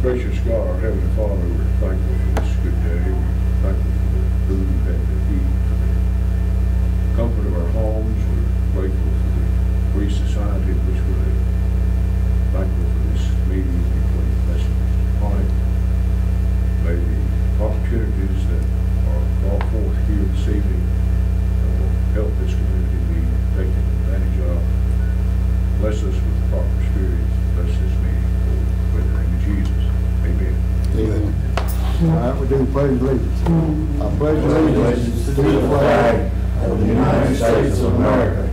Gracious God, our Heavenly Father, we're thankful for this good day. We're thankful for the food we've had to eat, for the comfort of our homes. We're grateful for the free society in which we live. Thankful for this meeting between messengers upon it. May the opportunities that are brought forth here this evening will help this community be taken advantage of. Bless us with the proper spirit. Bless this meeting. In the name of Jesus. Amen. Amen. All right, we do the pledge of allegiance. I pledge allegiance to the flag of the United States of America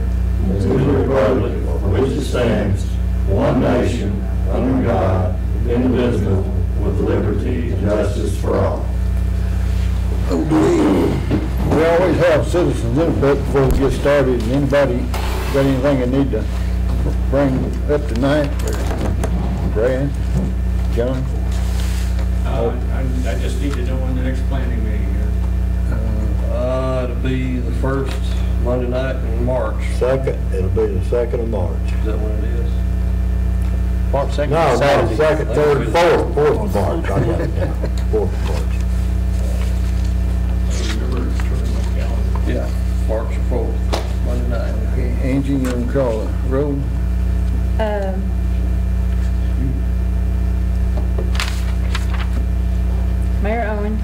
and to the republic for which it stands, one nation, under God, indivisible, with liberty and justice for all. We always have citizens input before we get started. And anybody got anything they need to bring up tonight? Brad? John? I just need to know when the next planning meeting is. It'll be the first Monday night in March. Second, it'll be the 2nd of March. Is that when it is? March 2nd? No, Saturday. 2nd, 3rd, 4th of March. I got it down. 4th of March. Yeah, March 4th, Monday night. Okay, Angie, you want to call the roll? Mayor Owen,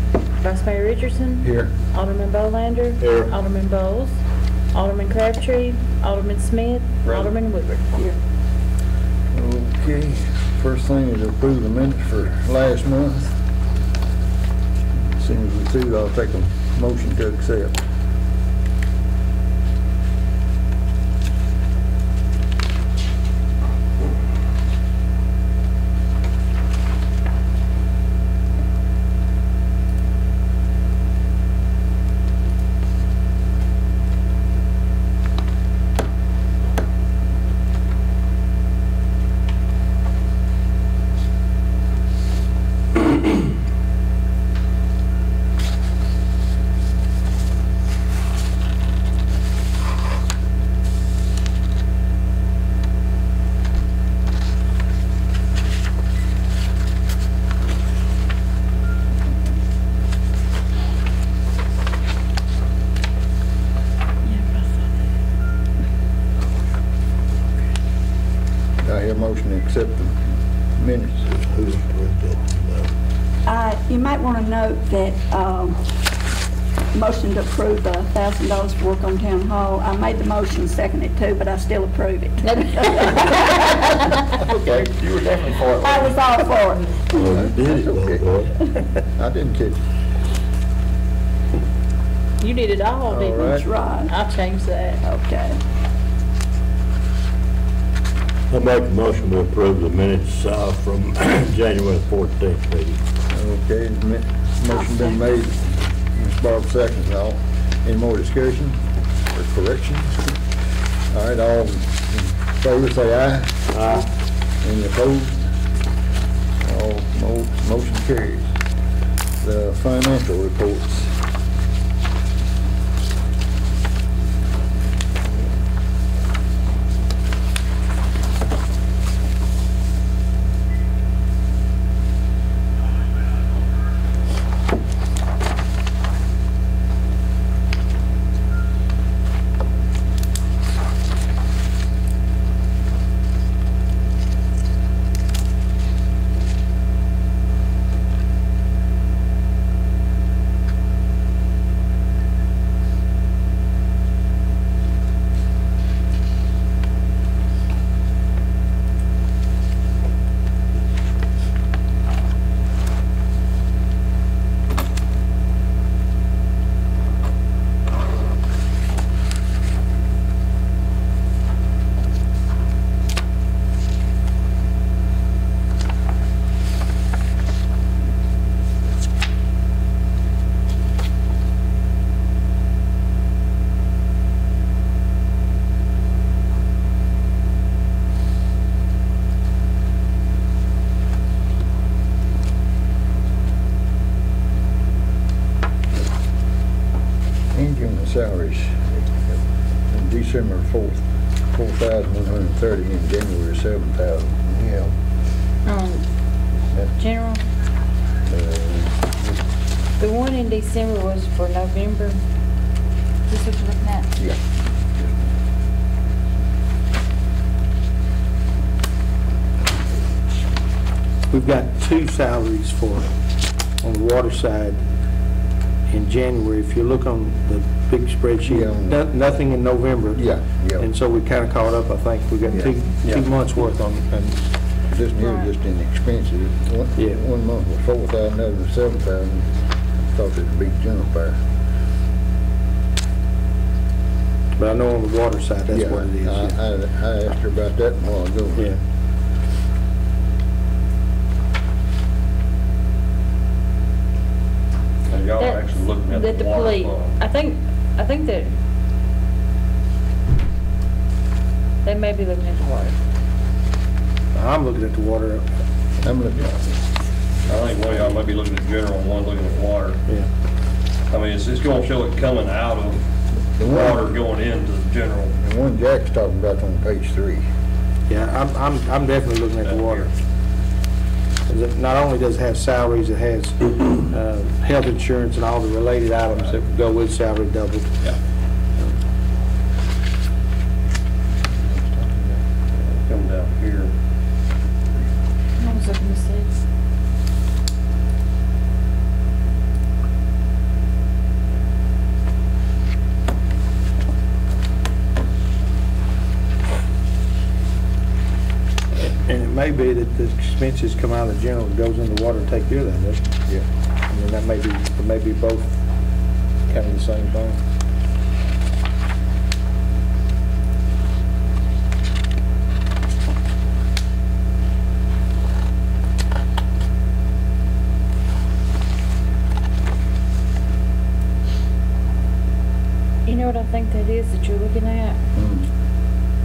Vice Mayor Richardson. Here. Alderman Bolander. Here. Alderman Bowles. Alderman Crabtree. Alderman Smith. Present. Alderman Woodward. Here. Okay, first thing is approve the minutes for last month. As soon as we see, I'll take a motion to accept. Motion to accept the minutes. You might want to note that motion to approve the $1,000 for work on town hall. I made the motion, seconded too, but I still approve it. Okay, you were definitely for it. I was all for it. Well, you did it, okay. I didn't catch it. You did it all, didn't you? That's right. I'll change that. Okay. I make a motion to approve the minutes from January 14th meeting. Okay, motion been made. Ms. Barb seconds. All. Any more discussion or corrections? All right, all in favor say aye. Aye. Any opposed? All motion carries. The financial reports. salaries. In December, 4,130, in January, 7,000. Yeah. General, the one in December was for November. Is this what you're looking at? Yeah. We've got two salaries for, on the water side in January. If you look on the big spreadsheet, Yeah. nothing in November. Yeah, yeah. And so we kind of caught up, I think. We got Yeah. two months worth on it. This new just in expenses. Yeah. One month was 4,000, another was 7,000. Thought it was a big jump there. But I know on the water side, that's what it is. I asked her about that a while ago. Yeah. And y'all are actually looking at the water police. fund. I think that they may be looking at the water. I'm looking at the water. I'm looking at it. I think one of y'all might be looking at general and one looking at water. Yeah. I mean, it's gonna show it coming out of the water going into the general. The one Jack's talking about on page 3. Yeah, I'm definitely looking at the water. 'Cause it not only does it have salaries, it has health insurance and all the related items that go with salary doubled. Yeah. Come down here. I was looking to see. And it may be that the expenses come out of the general and goes into water and take care of that, doesn't it? Yeah. I mean, that may be both kind of the same thing. You know what I think that is that you're looking at?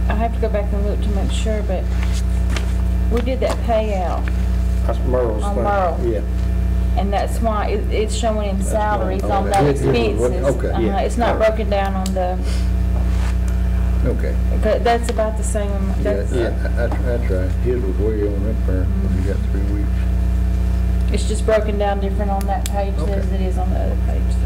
I have to go back and look to make sure, but we did that payout, That's Merle's On thing. Merle. Yeah. and that's why it's showing in salaries on okay. those expenses. Okay. Yeah. It's not broken down on the, Okay. that's about the same, Yeah, that's, that's right. His was way on up there. We got 3 weeks. it's just broken down different on that page Okay. as it is on the other page. So.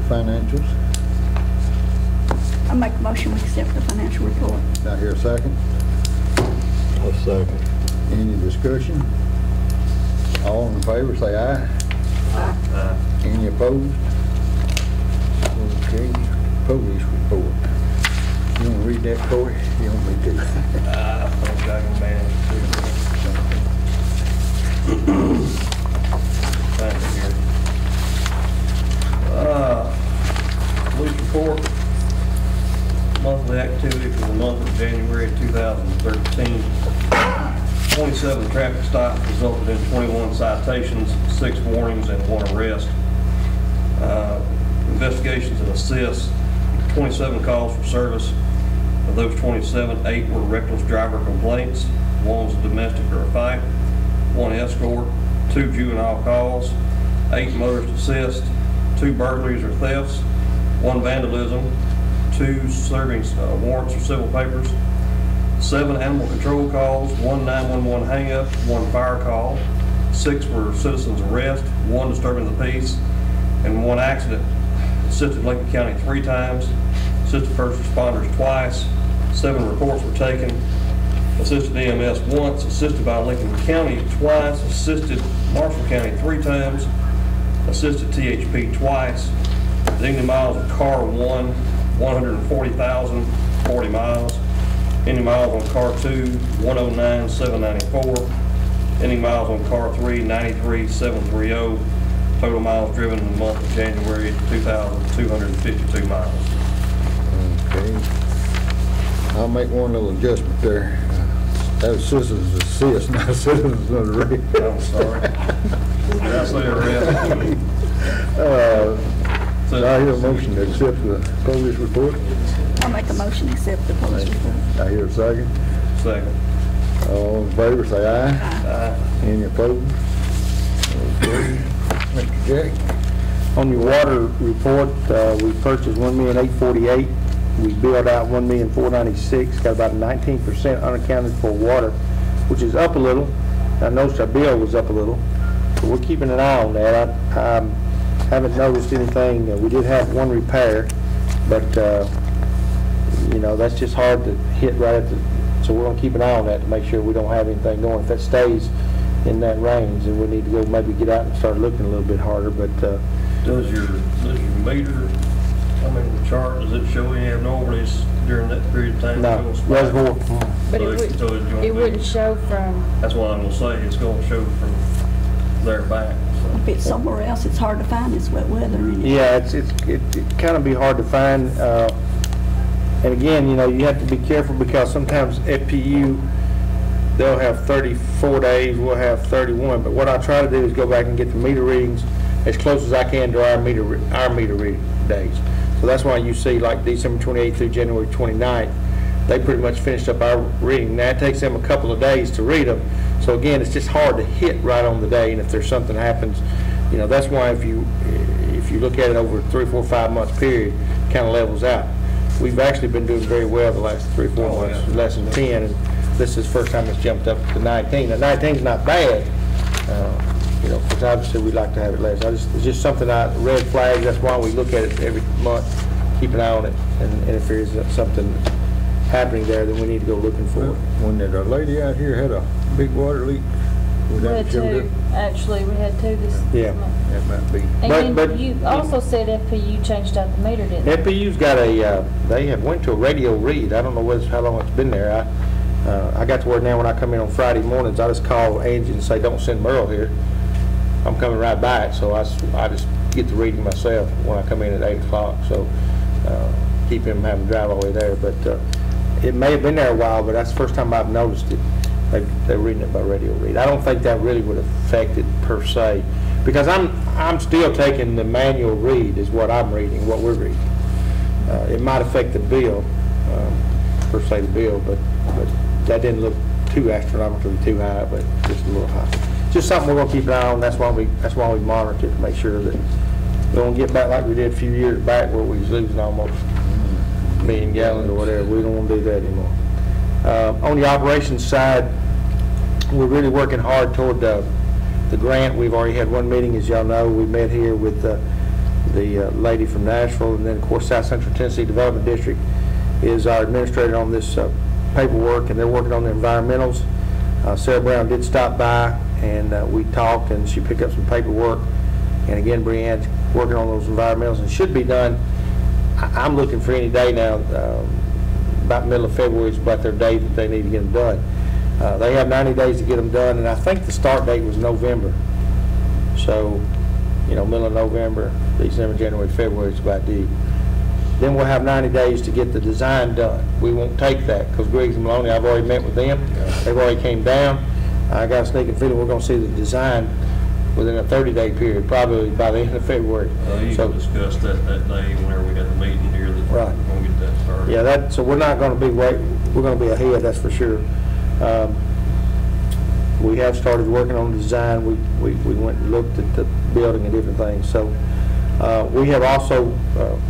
financials. I make a motion we accept the financial report. Do I hear a second? I'll second. Any discussion? All in favor, say aye. Any opposed? Okay, police report. You want to read that, Corey? You want me to? I think I can manage to. Thank you, here. Police report. Monthly activity for the month of January 2013. 27 traffic stops resulted in 21 citations, 6 warnings, and 1 arrest. Investigations and assists, 27 calls for service. Of those 27, 8 were reckless driver complaints. 1 was a domestic or a fight, 1 escort, 2 juvenile calls, 8 motorist assist, 2 burglaries or thefts, 1 vandalism, 2 serving warrants or civil papers, 7 animal control calls, 1 911 hang-up, 1 fire call, 6 were citizens arrest, 1 disturbing the peace, and 1 accident. Assisted Lincoln County 3 times, assisted first responders twice, 7 reports were taken, assisted EMS once, assisted by Lincoln County twice, assisted Marshall County 3 times, assisted THP twice, dignity miles of car 1, 140,040 miles, any miles on car 2, 109,794, any miles on car 3, 93,730, total miles driven in the month of January 2,252 miles. Okay. I'll make one little adjustment there. That was citizens assist, not citizens arrest. I'm sorry. Did I say arrest? I hear a motion to accept the police report. I make a motion to accept the police report. I hear a second. Second. All in favor, say aye. Aye. Any opposed? Okay. Mr. Jack? On your water report, we purchased $1,848,000. We billed out $1,496,000, got about 19% unaccounted for water, which is up a little. I noticed our bill was up a little, so we're keeping an eye on that. I haven't noticed anything. We did have 1 repair, but you know, that's just hard to hit right at the, so we're gonna keep an eye on that to make sure we don't have anything going. If that stays in that range, then we need to go maybe get out and start looking a little bit harder, but Does your meter, I mean, the chart, does it show any abnormalities during that period of time? no, reservoir. But So it wouldn't show from, That's what I'm gonna say, it's gonna show from there back, so. If it's somewhere else, it's hard to find this wet weather in it. Yeah, it kind of be hard to find. And again, you know, you have to be careful because sometimes FPU, they'll have 34 days, we'll have 31. But what I try to do is go back and get the meter readings as close as I can to our meter reading days. So that's why you see like December 28th through January 29th, they pretty much finished up our reading. Now it takes them a couple of days to read them. So again, it's just hard to hit right on the day, and if there's something happens, you know, that's why if you look at it over a 3, 4, 5 month period, it kind of levels out. We've actually been doing very well the last 3, 4 months, less than 10, and this is the first time it's jumped up to 19. Now 19 is not bad, you know, because obviously we'd like to have it less. It's just something red flags. That's why we look at it every month, keep an eye on it, and if there is something happening there, then we need to go looking for it. When our lady out here had a big water leak, was we that had showed 2, up? actually, we had 2 this Yeah. month. That might be. And But- then you also said FPU changed out the meter, didn't they? FPU's got they have went to a radio read. I don't know how long it's been there. I got to where now when I come in on Friday mornings, I just call Angie and say, don't send Merle here. I'm coming right by it, so I just get the reading myself when I come in at 8 o'clock. So keep him having to drive all the way there. But it may have been there a while, but that's the first time I've noticed it. They're reading it by radio read. I don't think that really would affect it per se, because I'm still taking the manual read is what I'm reading, what we're reading. It might affect the bill, per se the bill, but that didn't look too astronomically too high, but just a little high. Just something we're gonna keep an eye on. That's why we monitor it to make sure that we don't get back like we did a few years back where we was losing almost a million gallons or whatever. We don't want to do that anymore. On the operations side, we're really working hard toward the grant. We've already had 1 meeting, as y'all know. We met here with the the lady from Nashville, and then of course South Central Tennessee Development District is our administrator on this paperwork, and they're working on the environmentals. Sarah Brown did stop by, and we talked, and she picked up some paperwork. And again, Brianne's working on those environmentals, and should be done. I'm looking for any day now. About middle of February is about their day that they need to get them done. They have 90 days to get them done, and I think the start date was November. So, you know, middle of November, December, January, February is about due. Then we'll have 90 days to get the design done. We won't take that because Griggs and Maloney, I've already met with them. They've already came down. I got a sneaking feeling we're going to see the design within a 30-day period, probably by the end of February. You can discuss that day whenever we got the meeting here. That right. We're going to get that started. Yeah, so we're not going to be we're going to be ahead, that's for sure. We have started working on the design. We went and looked at the building and different things. So we have also,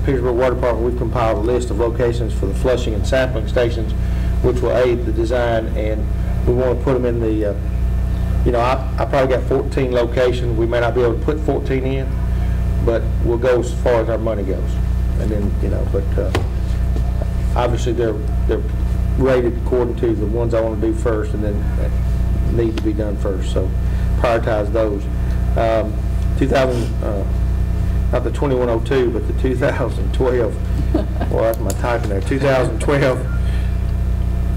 Petersburg Water Department, we've compiled a list of locations for the flushing and sampling stations, which will aid the design, and we want to put them in the, you know, I probably got 14 locations. We may not be able to put 14 in, but we'll go as far as our money goes. And then, you know, but obviously they're rated according to the ones I want to do first, and then need to be done first. So prioritize those. 2000, not the 2102, but the 2012. Well, that's my typing there. 2012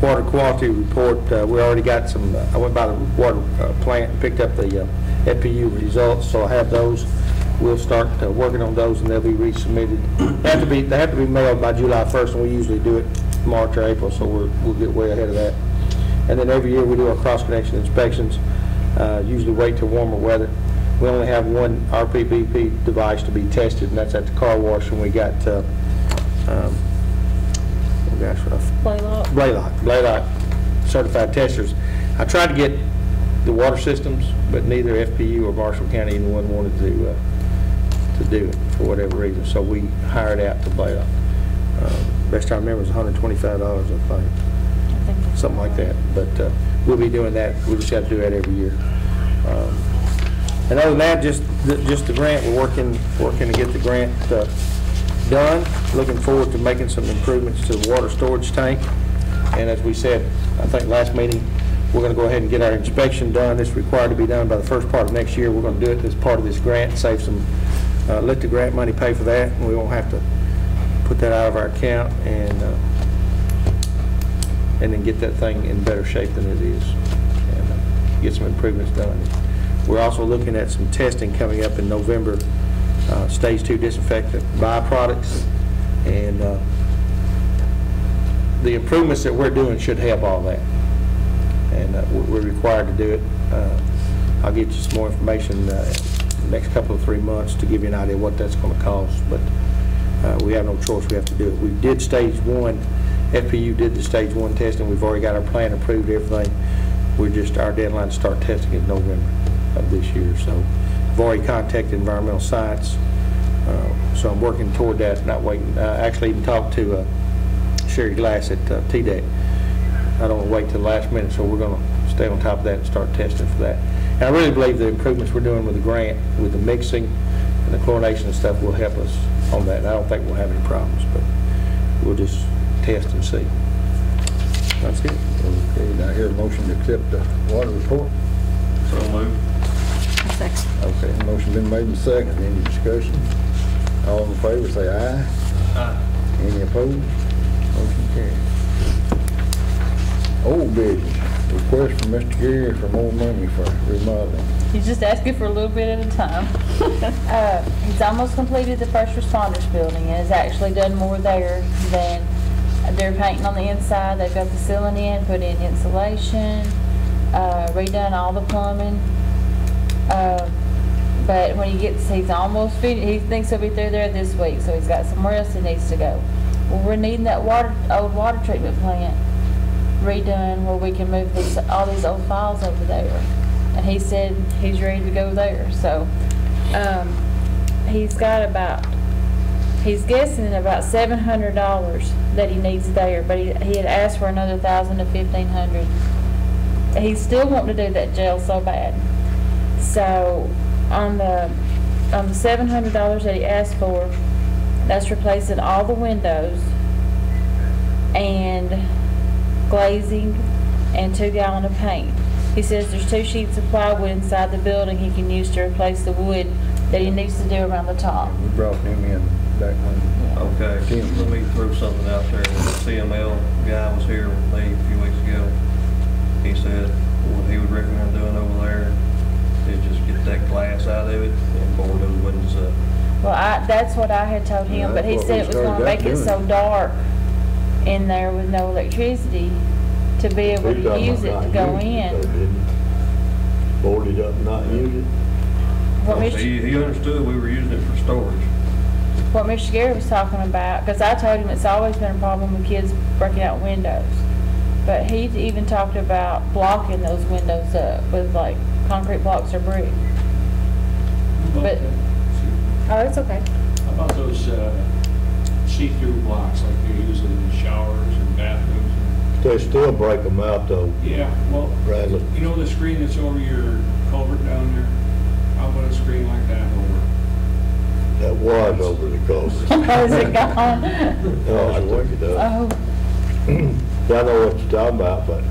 water quality report. We already got some. I went by the water plant and picked up the FPU results, so I have those. We'll start working on those, and they'll be resubmitted. They have to be mailed by July 1st, and we usually do it March or April, so we'll get way ahead of that. And then every year we do our cross-connection inspections. Usually wait till warmer weather. We only have one RPBP device to be tested, and that's at the car wash, and we got Blaylock certified testers. I tried to get the water systems, but neither FPU or Marshall County anyone wanted to do it for whatever reason, so we hired out to Blaylock. Best I remember was $125, I think, something like that. But we'll be doing that. We just got to do that every year. And other than that, just the grant. We're working to get the grant done. Looking forward to making some improvements to the water storage tank. And as we said, I think last meeting, we're going to go ahead and get our inspection done. It's required to be done by the first part of next year. We're going to do it as part of this grant, save some, let the grant money pay for that, and we won't have to put that out of our account, and then get that thing in better shape than it is, and get some improvements done. We're also looking at some testing coming up in November, stage 2 disinfectant byproducts, and the improvements that we're doing should help all that, and we're required to do it. I'll get you some more information the next couple of 3 months to give you an idea what that's going to cost, but we have no choice. We have to do it. We did stage 1. FPU did the stage 1 testing. We've already got our plan approved, everything. We're just, our deadline to start testing in November of this year. So I've already contacted environmental science. So I'm working toward that, not waiting. I actually even talked to Sherry Glass at TDEC. I don't want to wait till the last minute, so we're going to stay on top of that and start testing for that. And I really believe the improvements we're doing with the grant, with the mixing and the chlorination and stuff will help us on that. And I don't think we'll have any problems, but we'll just test and see. That's it. Okay, now I hear a motion to accept the water report. So moved. Second. Okay, motion been made and second. Any discussion? All in favor say aye. Aye. Any opposed? Motion carries. Old business. Request from Mr. Gary for more money for remodeling. He's just asking for a little bit at a time. He's almost completed the first responders building and has actually done more there than they're painting on the inside. They've got the ceiling in, put in insulation, redone all the plumbing. But when he's almost finished, he thinks he'll be through there this week, so he's got somewhere else he needs to go. Well, we're needing that old water treatment plant redone where we can move all these old files over there. And he said he's ready to go there. So he's guessing about $700 that he needs there, but he had asked for another $1,000 to $1,500. He's still wanting to do that jail so bad. So on the the $700 that he asked for, that's replacing all the windows and glazing and 2 gallon of paint. He says there's 2 sheets of plywood inside the building he can use to replace the wood that he needs to do around the top. We brought him in back when. Okay, Tim. let me throw something out there. The CML guy was here with me a few weeks ago. He said what he would recommend doing over there is just get that glass out of it and board those windows up. Well, that's what I had told him, Yeah, but he that's what said we it was gonna started make out it doing. so dark in there with no electricity to be able He's to talking use it about to not go using it, though, in. didn't he? Board it up and not use it? What Mr. He understood we were using it for storage. What Mr. Gary was talking about, because I told him it's always been a problem with kids breaking out windows. But he even talked about blocking those windows up with like concrete blocks or brick. But, oh, it's okay. How about those see-through blocks like they're using in showers and bathrooms? They still break them out though, Yeah, well, Bradley. you know the screen that's over your culvert down there? How about a screen like that over? That was over the coast. Oh, is it gone? No, I think it does. Oh, I know what you're talking about, but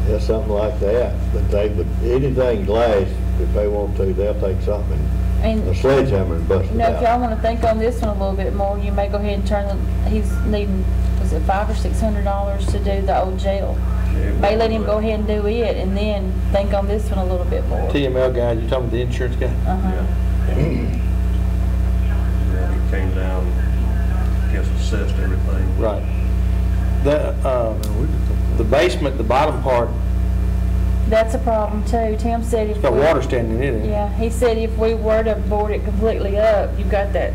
yeah, something like that. But they would, anything glass, if they want to, they'll take something, a and, sledgehammer and bust you it know, if y'all out. wanna think on this one a little bit more, you may go ahead and turn he's needing, was it $500 or $600 to do the old jail? May let him go ahead and do it, and then think on this one a little bit more. TML guy, you talking about the insurance guy? Uh-huh. Yeah, he came down, guess assessed everything. Right. The basement, the bottom part, That's a problem too. Tim said if it's got we- water standing in it. Yeah, he said if we were to board it completely up, you've got that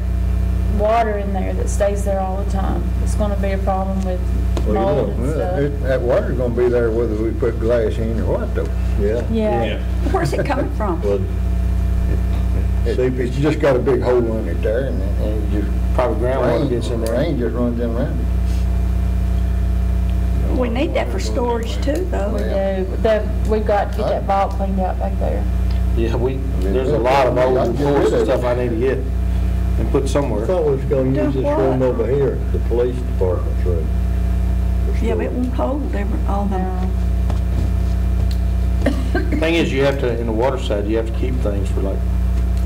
water in there that stays there all the time. It's gonna be a problem with mold and stuff. That water's gonna be there whether we put glass in or what though. Yeah. Yeah, Where's it coming from? Well, It's just got a big hole in it there and it just. Probably groundwater gets in there. Rain just runs in around it. We need that for storage too, we though. do. We've got to get that vault cleaned out back there. Yeah, there's a lot of old I'd get rid reports and of it. stuff I need to get and put I somewhere. thought we was gonna Do use this what? room over here, the police department's room. for Yeah, but it storage. won't hold all them. Thing is, you have to, in the water side, you have to keep things for like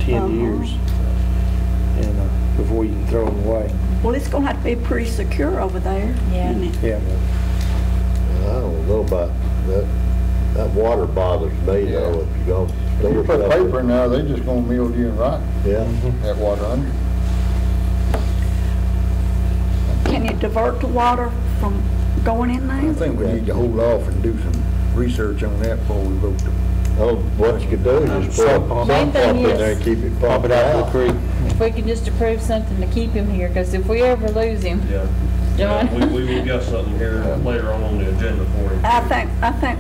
10 Uh-huh. years and before you can throw them away. Well, it's gonna have to be pretty secure over there. Yeah. isn't it? Yeah. I don't know about that. That water bothers me though, if you go If store you put stuff. paper in there, they just gonna mildew and rot, Yeah. that water under. Can you divert the water from going in I there? think we need to hold off and do some research on that before we vote to. Oh, what you could do is just put a Sump pump. sump pump in Main thing there and keep it Pump pumped it out to the out. creek. If we can just approve something to keep him here, because if we ever lose him, Yeah. John? Yeah, we got something here later on the agenda for him. I think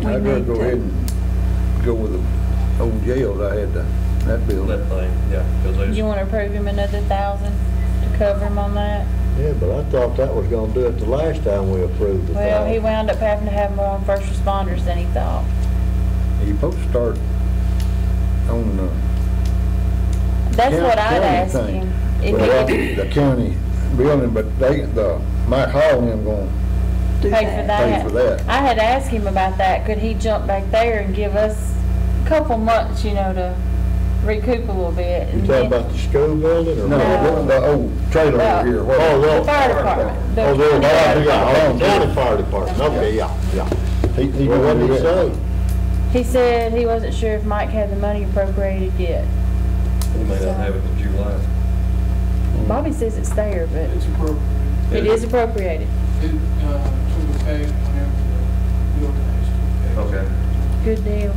we I'd rather need go ahead to. and go with the old jails I had, that building. That thing, yeah, because You want to approve him another 1,000 to cover him on that? Yeah, but I thought that was gonna do it the last time we approved the Well, he thing. wound up having to have more on first responders than he thought. You're supposed to start on That's what I'd county ask thing. him. If well, he could the county building, but Mike Hall and them gonna do pay for that. pay for that. I had asked him about that. Could he jump back there and give us a couple months, to recoup a little bit? You and talking then- about the school building or? No, what? the old trailer over here. what- Oh, The fire department. Oh, The- the Yeah. county fire department, okay, yeah. He Well, what gonna did do he that. say? He said he wasn't sure if Mike had the money appropriated yet. we may not have it in July. Bobby says it's there, but It's appropriate. it is appropriated. To the pay whenever the bill pays. Okay. Good deal.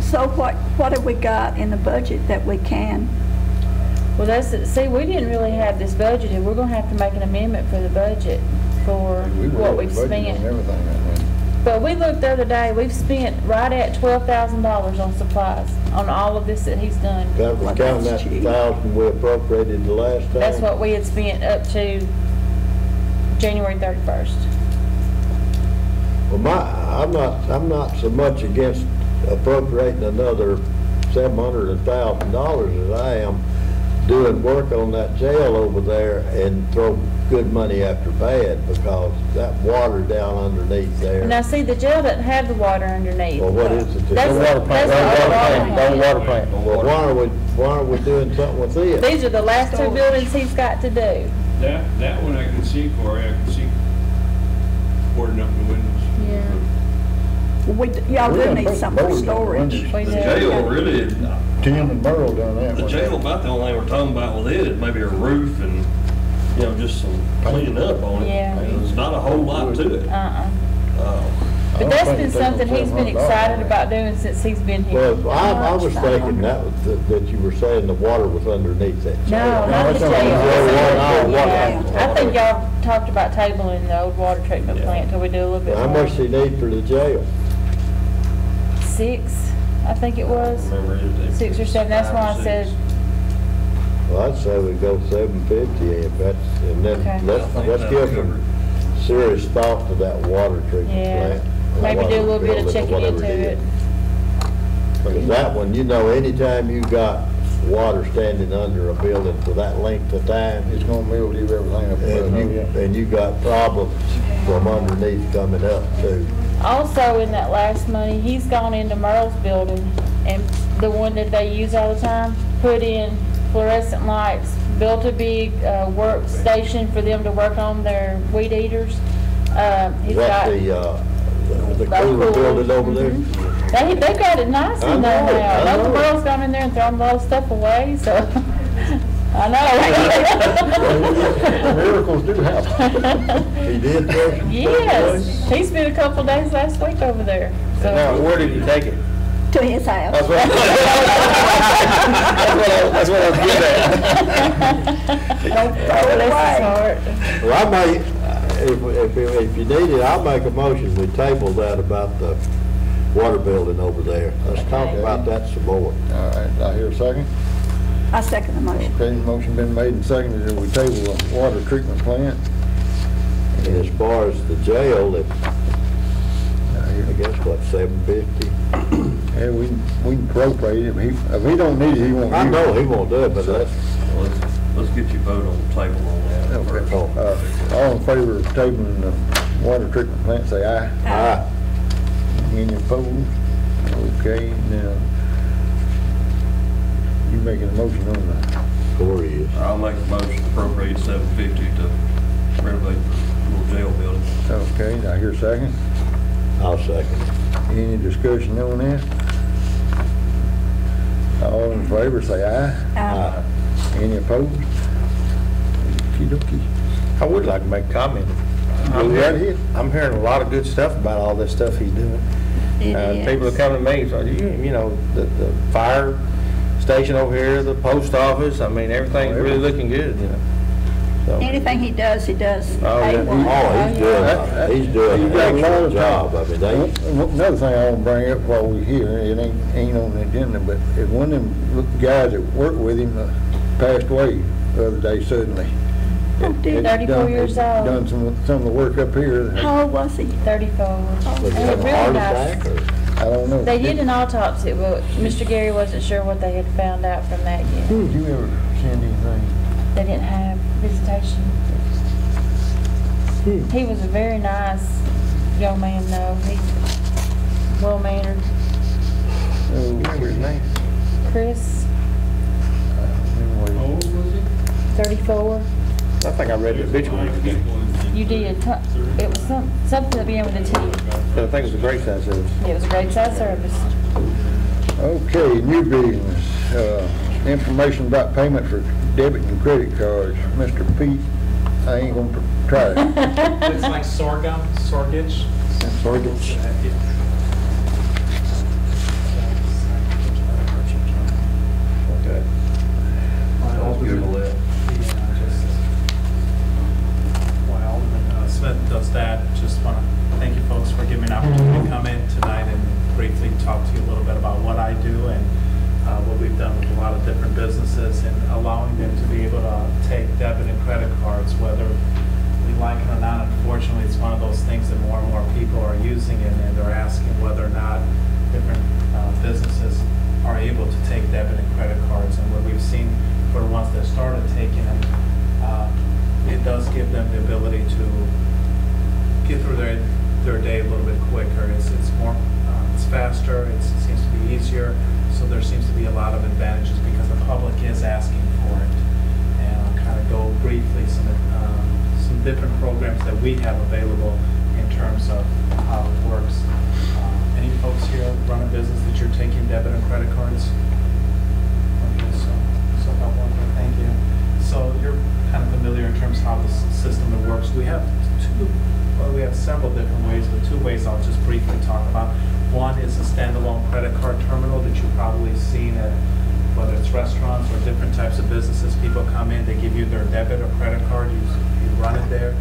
So what have we got in the budget that we can? Well, see, we didn't really have this budgeted. We're gonna have to make an amendment for the budget for We were what over we've budget spent. on everything, I think. But we looked the other day, we've spent right at $12,000 on supplies, on all of this that he's done. That was Well, counting that's that cheap. 1,000 we appropriated the last time? That's what we had spent up to January 31st. Well, I'm not so much against appropriating another $700,000 as I am, doing work on that jail over there and throw good money after bad, because that water down underneath there. Now, see, the jail doesn't have the water underneath. Well, what is it? That's The water plant, that's the the water water plant, the plant. water plant. Well, why are we doing something with this? These are the last two buildings he's got to do. That one I can see, Corey, I can see boarding up the windows. Yeah. Y'all do need something for storage. We The do. jail really, Tim and Burl done that. the jail about the only thing we're talking about with it is maybe a roof and, you know, just some cleaning up on it. Yeah. There's not a whole lot to it. But that's been something he's been excited about doing since he's been here. Well, I was thinking that you were saying the water was underneath that jail. No, not the it's jail. on the jail. Yeah. I think y'all talked about tabling the old water treatment Yeah. plant till we do a little bit How more. much do you need for the jail? 6, I think it was. Remember it. 6 or 7, that's why I said, Well, I'd say we go 750 if that's, and Okay. then let's I think give that'll some cover it. serious thought to that water treatment yeah, plant. or maybe do a little water bit of building or checking whatever into it. is. Because that one, you know, anytime you got water standing under a building for that length of time, It's gonna build you everything up there. and you got problems from underneath coming up too. Also, in that last money, he's gone into Merle's building, and the one that they use all the time, put in fluorescent lights, built a big workstation for them to work on their weed eaters. Is He's that got, the cooler building over there? they got it nice I in there know, now. I Uncle know. Merle's gone in there and thrown a lot of stuff away, so, I know. Miracles do happen. He did first? Yes, he spent a couple days last week over there, Now, so. where did you take it? To his house. That's what that's what I was getting at. Don't throw it Bless his away. heart. Well, I may, if you need it, I'll make a motion, we table that about the water building over there. Let's talk about that some more. All right, I hear a second. I second the motion. Okay, motion been made and seconded that we table the water treatment plant. And as far as the jail, I guess what, 750? Yeah, we can appropriate it. If he don't need it, he won't use it. I know he won't do it, but let's, Well, let's get you vote on the table on that Okay. first. All in favor of tabling the water treatment plant, say aye. aye. Any opposed? Okay, now, you making a motion on that? Corey is. I'll make a motion to appropriate $750 to renovate the little jail building. Okay, I hear a second. I'll second it. Any discussion on that? All in favor, say aye. Aye. Any opposed? Okey-dokey. I would like to make a comment. Go right ahead. I'm hearing a lot of good stuff about all this stuff he's doing. It People are is. coming to me, so you know, the fire station over here, the post office, I mean, everything's really looking good, you know. So, Anything he does Oh, yeah. A1. Oh, he's doing You an got a lot excellent of job. I mean, they, Another thing I want to bring up while we're here, it ain't on the agenda, but if one of them guys that worked with him passed away the other day suddenly. Oh, dear. 34 years old. Done some of the work up here. How old was he? 34. was he And have a really heart nice. attack or? I don't know. They did an autopsy, but Mr. Gary wasn't sure what they had found out from that yet. Did you ever send anything? They didn't have visitation. He was a very nice young man, though. He's well-mannered. remember his name? Chris, How old was he? 34. I think I read the obituary. You did. It was something that began with a T. But I think it was a great size service. It was a great size service. Okay, new business, information about payment for debit and credit cards. Mr. Pete, I ain't gonna try it. It's like sorghum, sorgage. Sorgage. Okay. I'll Google that. While Alderman Smith does that, just want to thank you folks for giving me an opportunity to come in tonight and briefly talk to you a little bit about what I do and what we've done with a lot of different businesses and allowing them to be able to take debit and credit cards, whether we like it or not. Unfortunately, it's one of those things that more and more people are using it, and they're asking whether or not different businesses are able to it does give them the ability to get through their day a little bit quicker. It's more, it's faster, it seems to be easier, so there seems to be a lot of advantages because the public is asking for it. And I'll kind of go briefly some different programs that we have available in terms of how it works. Any folks here run a business that you're taking debit and credit cards? Okay, so about one thing, thank you. So you're kind of familiar in terms of how the system works. We have several different ways, but two ways I'll just briefly talk about. One is a standalone credit card terminal that you've probably seen at whether it's restaurants or different types of businesses. People come in, they give you their debit or credit card, you run it there,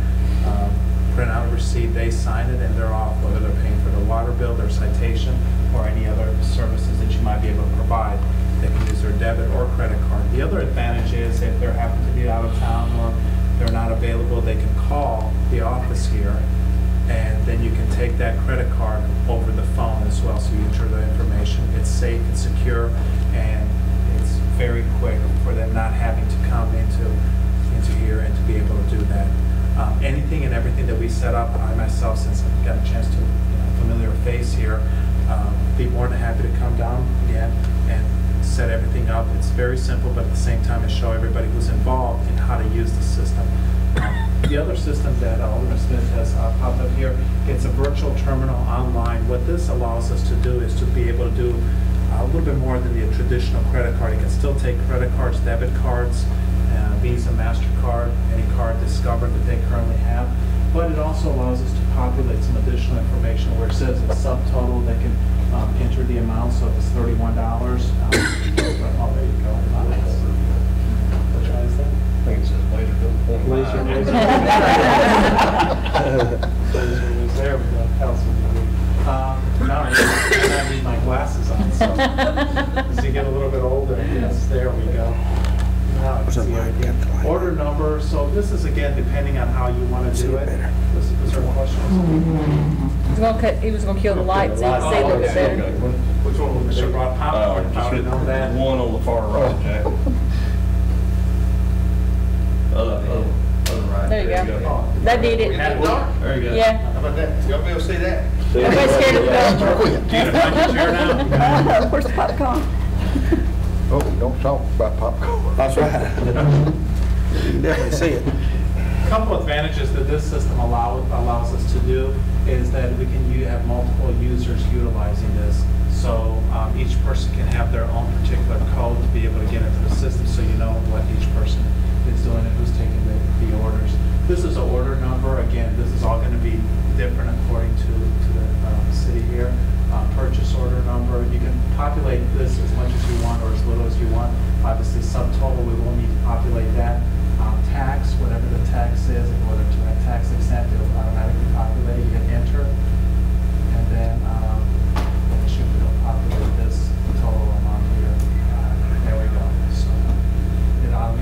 print out a receipt, they sign it, and they're off, whether they're paying for their water bill, their citation, or any other services that you might be able to provide. They can use their debit or credit card. The other advantage is if they happen to be out of town or they're not available, they can call the office here, and then you can take that credit card over the phone as well. So you enter the information. It's safe, it's secure, and it's very quick for them not having to come into here and to be able to do that. Anything and everything that we set up, I myself, since I've got a chance to, familiar face here, be more than happy to come down again and set everything up. It's very simple, but at the same time, to show everybody who's involved in how to use the system. The other system that Alderman Smith has popped up here, it's a virtual terminal online. What this allows us to do is to be able to do a little bit more than the traditional credit card. You can still take credit cards, debit cards, Visa, MasterCard, any card Discover that they currently have. But it also allows us to populate some additional information where it says a subtotal. They can enter the amount, so if it's $31. Oh, there you go. Which one is that? I think it says later bill. Laser. There we go. Councilman. Now I need my glasses on, so as you get a little bit older, yes, there we go. Now I can see everything. Order number, so this is again depending on how you want to do it. Was there a question? He was gonna kill the lights so you can see a little bit better. Which one was it? They brought popcorn, if I would know that. One on the far right, Jack. Right. There you go. That did it. There you go. Yeah. How about that? Y'all be able to see that? Everybody's scared of the dark. Do you find your chair now? Where's the popcorn? Oh, don't talk about popcorn. That's right. You can definitely see it. A couple advantages that this system allows us to do is that you have multiple users utilizing this. So each person can have their own particular code to be able to get into the system, so you know what each person is doing and who's taking the orders. This is an order number. Again, this is all going to be different according to the city here. Purchase order number. You can populate this as much as you want or as little as you want. Obviously, subtotal, we will need to populate that. Tax, whatever the tax is, in order to have tax exempt, it will automatically populate. You hit enter, and then it should populate this total amount here. There we go. So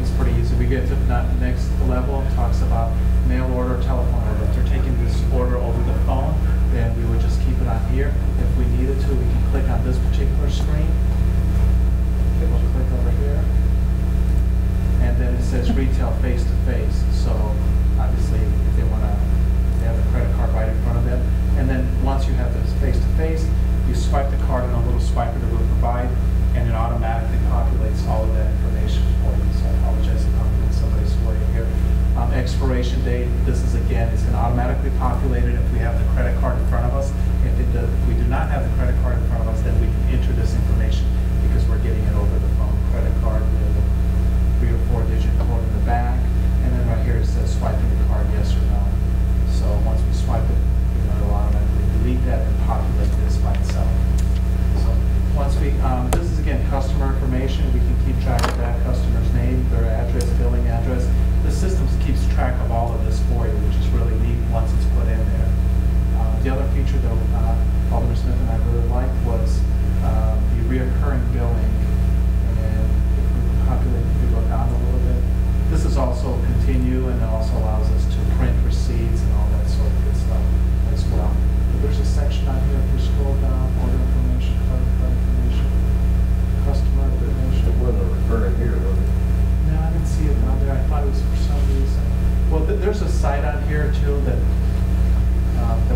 it's pretty easy. We get to the next level. It talks about mail order, telephone order. If they're taking this order over the phone, then we would just keep it on here. If we needed to, we can click on this particular screen. Okay, we'll click over here. And then it says retail face-to-face. So obviously, if they have a credit card right in front of them. And then once you have this face-to-face, you swipe the card in a little swiper that we'll provide, and it automatically populates all of that information for you. So I apologize if I'm getting somebody's way here. Expiration date, this is again, it's going to automatically populate it if we have the credit card in front of us. If we do not have the credit card in front of us, then we can enter this information because we're getting it over the phone. Credit card with a 3 or 4 digit code in the back, and then right here it says swiping the card, yes or no. So once we swipe it, it'll automatically delete that and populate this by itself. So once this is again customer information. We can keep track of that customer's name, their address, billing address. The system keeps track of all of this for you, which is really neat once it's put in there. The other feature that Alderman Smith and I really liked was the reoccurring billing. And if we populate, if we go down a little bit, this is also continue, and it also allows us there's a site on here too that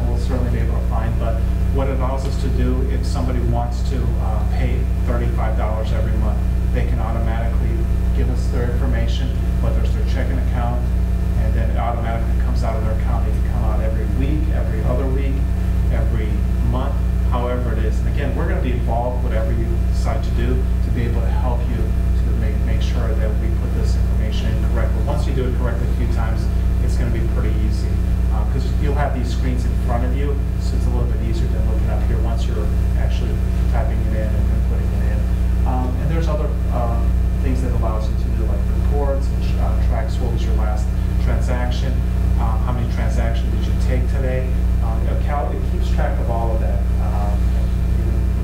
we'll certainly be able to find, but what it allows us to do, if somebody wants to pay $35 every month, they can automatically give us their information, whether it's their checking account, and then it automatically comes out of their account. It can come out every week, every other week, every month, however it is. And again, we're going to be involved, whatever you decide to do, to be able to help you to make sure that we put this information in correctly. Once you do it correctly a few times, it's going to be pretty easy. Because you'll have these screens in front of you, so it's a little bit easier than looking up here once you're actually typing it in and then putting it in. And there's other things that allows you to do, like reports, and tracks what was your last transaction, how many transactions did you take today. It keeps track of all of that.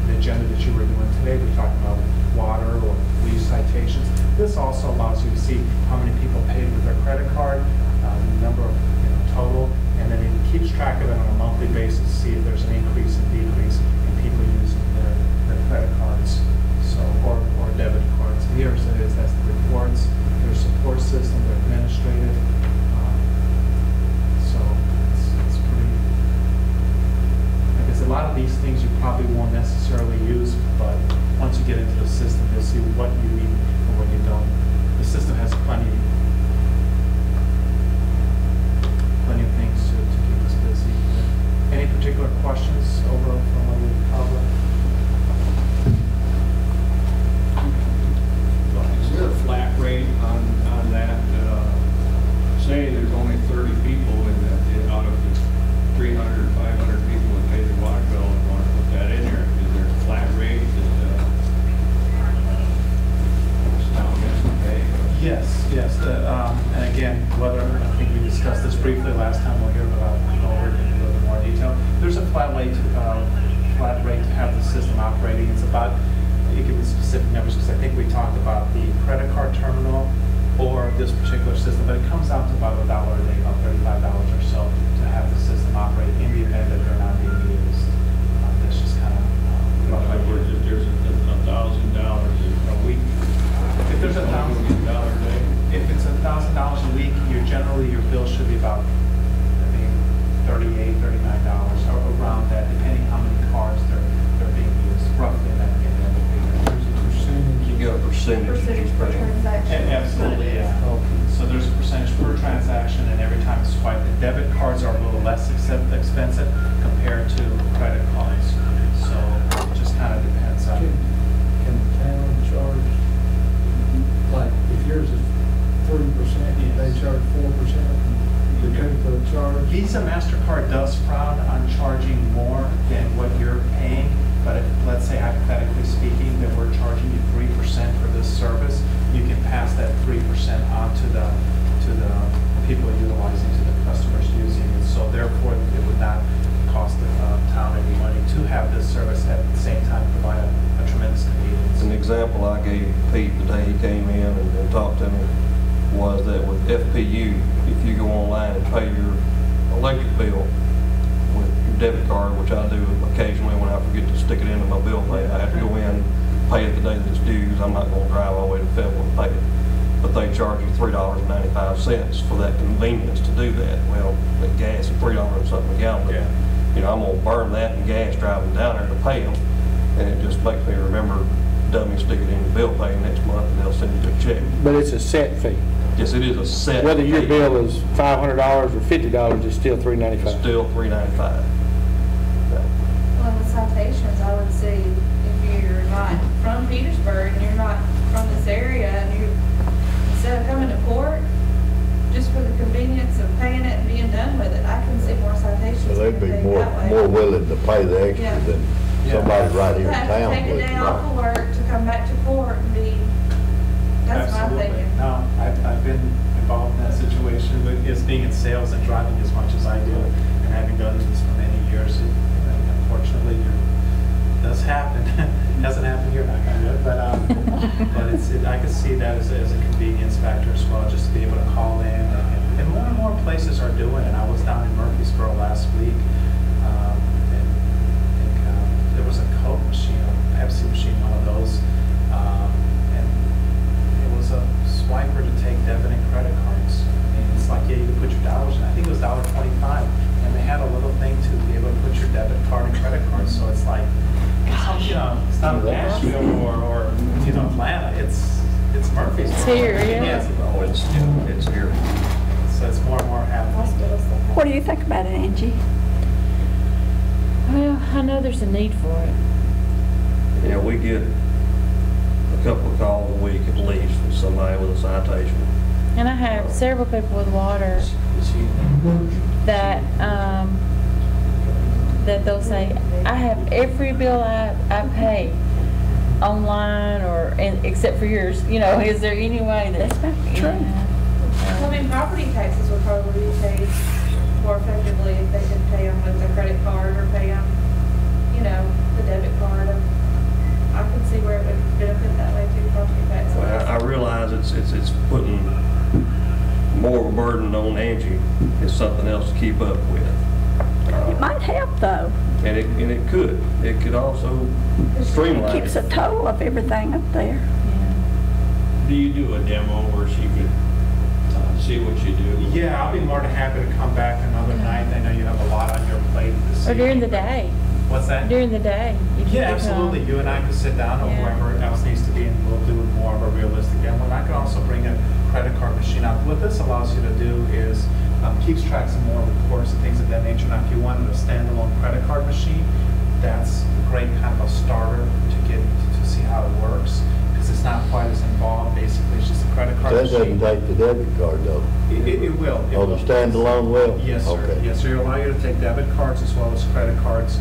The agenda that you were doing today, we talked about water or lease citations. This also allows you to see how many people paid with their credit card, the number of total, and then it keeps track of it on a monthly basis to see if there's an increase and decrease in people using their credit cards, so or debit cards. Here it is, that's the reports, their support system, their administrative. So it's pretty. I guess a lot of these things you probably won't necessarily use, but once you get into the system, you'll see what you need and what you don't. The system has plenty of things to keep us busy. Any particular questions over from what we covered? Is there a flat rate on that? Say there's only 30 people out of the 300 or 500 people that pay the water bill and want to put that in there. Is there a flat rate that town has to pay? Yes. And again, I think we discussed this briefly last time. We'll hear about over it in a little more detail. There's a flat rate to have the system operating. It's about, you give me specific numbers because I think we talked about the credit card terminal or this particular system, but it comes out to about $1 a day, about $35 or so to have the system operate in the event that they're not being used. That's just kind of. In other words, if there's $1,000 a week, if there's $1,000 a day. If it's $1,000 a week, generally your bill should be about, $38, $39 or around that, depending how many cards they're being used, roughly in that figure. You got a percentage that you pay. Absolutely, yeah. So there's a percentage per transaction, and every time it's swiped, the debit cards are a little less expensive compared to credit cards. So it just kind of depends on. Can the town charge, like, if yours is 3%, they charge 4%? The charge? Visa, MasterCard does frown on charging more than what you're paying, but if, let's say hypothetically speaking, that we're charging you 3% for this service, you can pass that 3% on to the people utilizing, to the customers using it. So therefore, it would not cost the town any money to have this service at the same time provide a tremendous convenience. An example I gave Pete the day he came in and talked to me was that with FPU, if you go online and pay your electric bill with your debit card, which I do occasionally when I forget to stick it into my bill pay, I have to go in, pay it the day that it's due, because I'm not going to drive all the way to Fayetteville and pay it. But they charge you $3.95 for that convenience to do that. Well, the gas is $3 and something a gallon. Yeah. You know, I'm going to burn that in gas driving down there to pay them, and it just makes me remember dummy stick it in the bill pay next month and they'll send you a check. But it's a set fee. Yes, it is a set Whether your fee. bill is $500 or $50, it's still $3.95. It's still $3.95. Well, with citations, I would say if you're not from Petersburg and you're not from this area and you, instead of coming to court, just for the convenience of paying it and being done with it, I can see more citations. So they'd be being paid more that way. willing to pay the extra Yeah. than somebody right here in Have to town take a would. day off of work to come back to court and be, that's my Absolutely. thinking. No, I've been involved in that situation with being in sales and driving as much as I do, and having done this for many years. Unfortunately, it does happen. It hasn't happened here, not kind of, but I can see that as a convenience factor as well, just to be able to call in. And more places are doing it. I was down in Murfreesboro last week, and I think there was a Coke machine, a Pepsi machine, one of those. A swiper to take debit and credit cards. I mean, it's like, yeah, you can put your dollar not Nashville or Atlanta, it's Murphy's. It's here, yeah. Yes. Oh, it's here. So it's more and more happening. What do you think about it, Angie? Well, I know there's a need for it. You know, we get a couple of calls a week at least from somebody with a citation. And I have several people with water that, that they'll say, I have every bill I pay online or, except for yours, you know, is there any way that? That's true. I mean, property taxes would probably be paid more effectively if they could pay them with a credit card or pay them, you know, the debit card. I could see where it would benefit that way too, property taxes. Well, I realize it's putting more of a burden on Angie. It's something else to keep up with. It might help, though. And it could. It could also streamline Keeps it. a total of everything up there. Do you do a demo where she could see what you do? Yeah, I'll be more than happy to come back another night. I know you have a lot on your plate this Or during evening. the day. What's that? During the day. if you Yeah, could come. absolutely. You and I can sit down, or Yeah. whoever else needs to be, and we'll do more of a realistic demo. And I can also bring a credit card machine out. What this allows you to do is keeps tracks of more reports and things of that nature. Now, if you wanted a standalone credit card machine, that's a great kind of a starter to get to see how it works, because it's not quite as involved. Basically, it's just a credit card That machine. doesn't take the debit card though. It will. It Oh, the will. standalone will? Yes, sir. Okay. Yes, sir. It'll allow you to take debit cards as well as credit cards.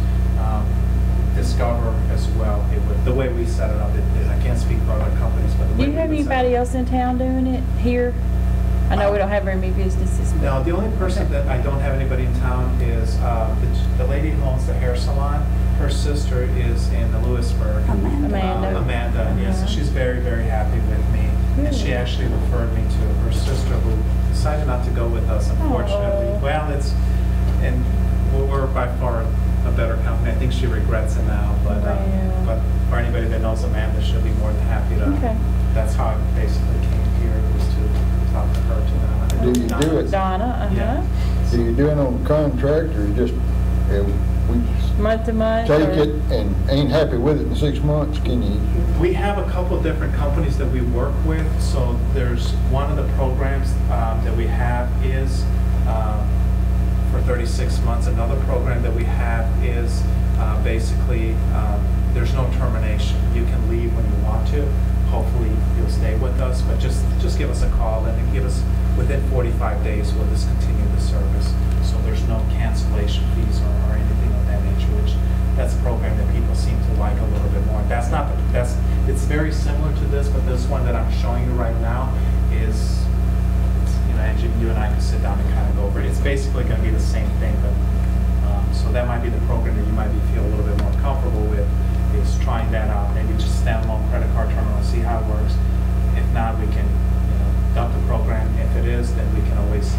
Discover as well. The way we set it up, I can't speak for other companies, but the Do way you we have would set it anybody else in town doing it here? I know we don't have very many businesses. but- No, the only person that I don't have anybody in town is the lady who owns the hair salon. Her sister is in Lewisburg. Amanda. Amanda, yes, and Uh-huh. she's very, very happy with me. And she Good. actually referred me to her sister, who decided not to go with us, unfortunately. Oh. Well, and we're by far a better company. I think she regrets it now, but for anybody that knows Amanda, she'll be more than happy to. Okay. That's how I basically came here, was to talk to her, to Do you do it? Donna, Yeah. Do you do it on contract or just, we just Month to month? take or- it and ain't happy with it in 6 months? Can you? We have a couple different companies that we work with. So there's one of the programs that we have is for 36 months. Another program that we have is basically there's no termination. You can leave when you want to. Hopefully you'll stay with us, but just give us a call and give us within 45 days we'll discontinue the service. So there's no cancellation fees or anything of that nature, which that's a program that people seem to like a little bit more. That's not the best. It's very similar to this, but this one that I'm showing you right now is, Angie, you and I can sit down and kind of go over it. It's basically going to be the same thing, but so that might be the program that you might feel a little bit more comfortable with, is trying that out. Maybe just standalone credit card terminal and see how it works. If not, we can dump the program. If it is, then we can always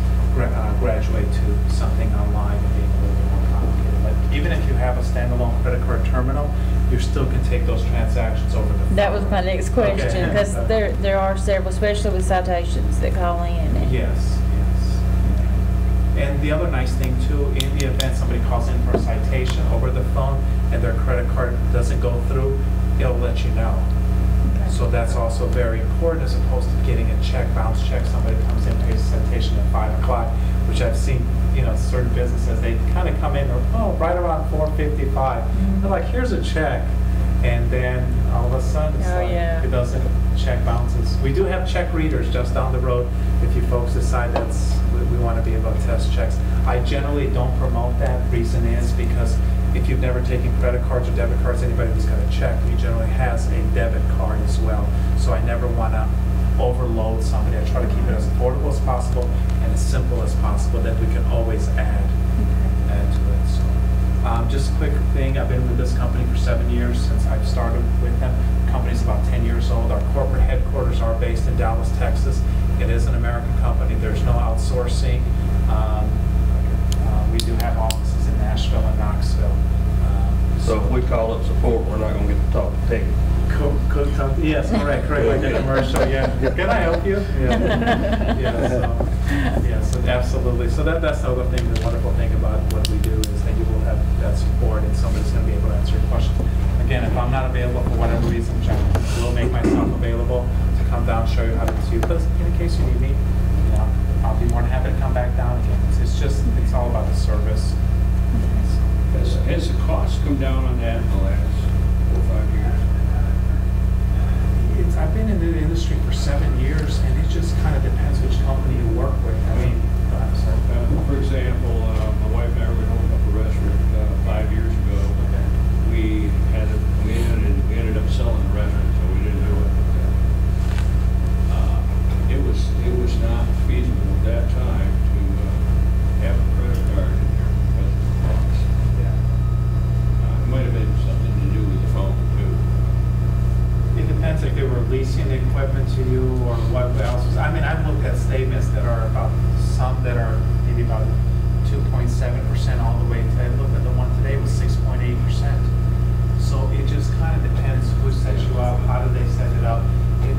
graduate to something online and being a little bit more complicated. But even if you have a standalone credit card terminal, you still can take those transactions over the phone. That was my next question, Okay. because there are several, especially with citations, that call in. and- Yes, yes. And the other nice thing too, in the event somebody calls in for a citation over the phone and their credit card doesn't go through, it'll let you know. So that's also very important, as opposed to getting a check, bounce check, somebody comes in, pays a citation at 5 o'clock, which I've seen, certain businesses, they kind of come in, right around 4:55. They're like, here's a check. And then all of a sudden, it's it doesn't, check bounces. We do have check readers just down the road if you folks decide we want to be able to test checks. I generally don't promote that. Reason is because if you've never taken credit cards or debit cards, anybody who's got a check usually has a debit card as well. So I never want to overload somebody. I try to keep it as affordable as possible and as simple as possible, that we can always add to it. So just a quick thing, I've been with this company for 7 years since I've started with them. The company's about 10 years old. Our corporate headquarters are based in Dallas, Texas. It is an American company. There's no outsourcing. We do have offices in Nashville and Knoxville. So if we call up support, we're not going to get to talk to Tech. Yes, correct, like the commercial, yeah. Can I help you? So absolutely. So that's the other thing, the wonderful thing about what we do is that you will have that support and somebody's going to be able to answer your questions. And again, if I'm not available for whatever reason, which I will make myself available to come down, show you how to do this, in case you need me, you know, I'll be more than happy to come back down again. It's just, it's all about the service. Has the cost come down on that in the last 4 or 5 years? I've been in the industry for 7 years, and it just kind of depends which company you work with. I mean, I'm sorry. For example, my wife and I were going to open up a restaurant 5 years ago. Okay. We ended up selling the restaurant, so we didn't do it. It was not feasible at that time to have a credit card in there because of the cost. Yeah. It might have been something to do with the phone too. It depends if they were leasing the equipment to you or what else. I mean, I've looked at statements that are about, some that are maybe about 2.7% all the way to, I looked at the one today was 6.8%. So it just kind of depends who sets you up, how do they set it up.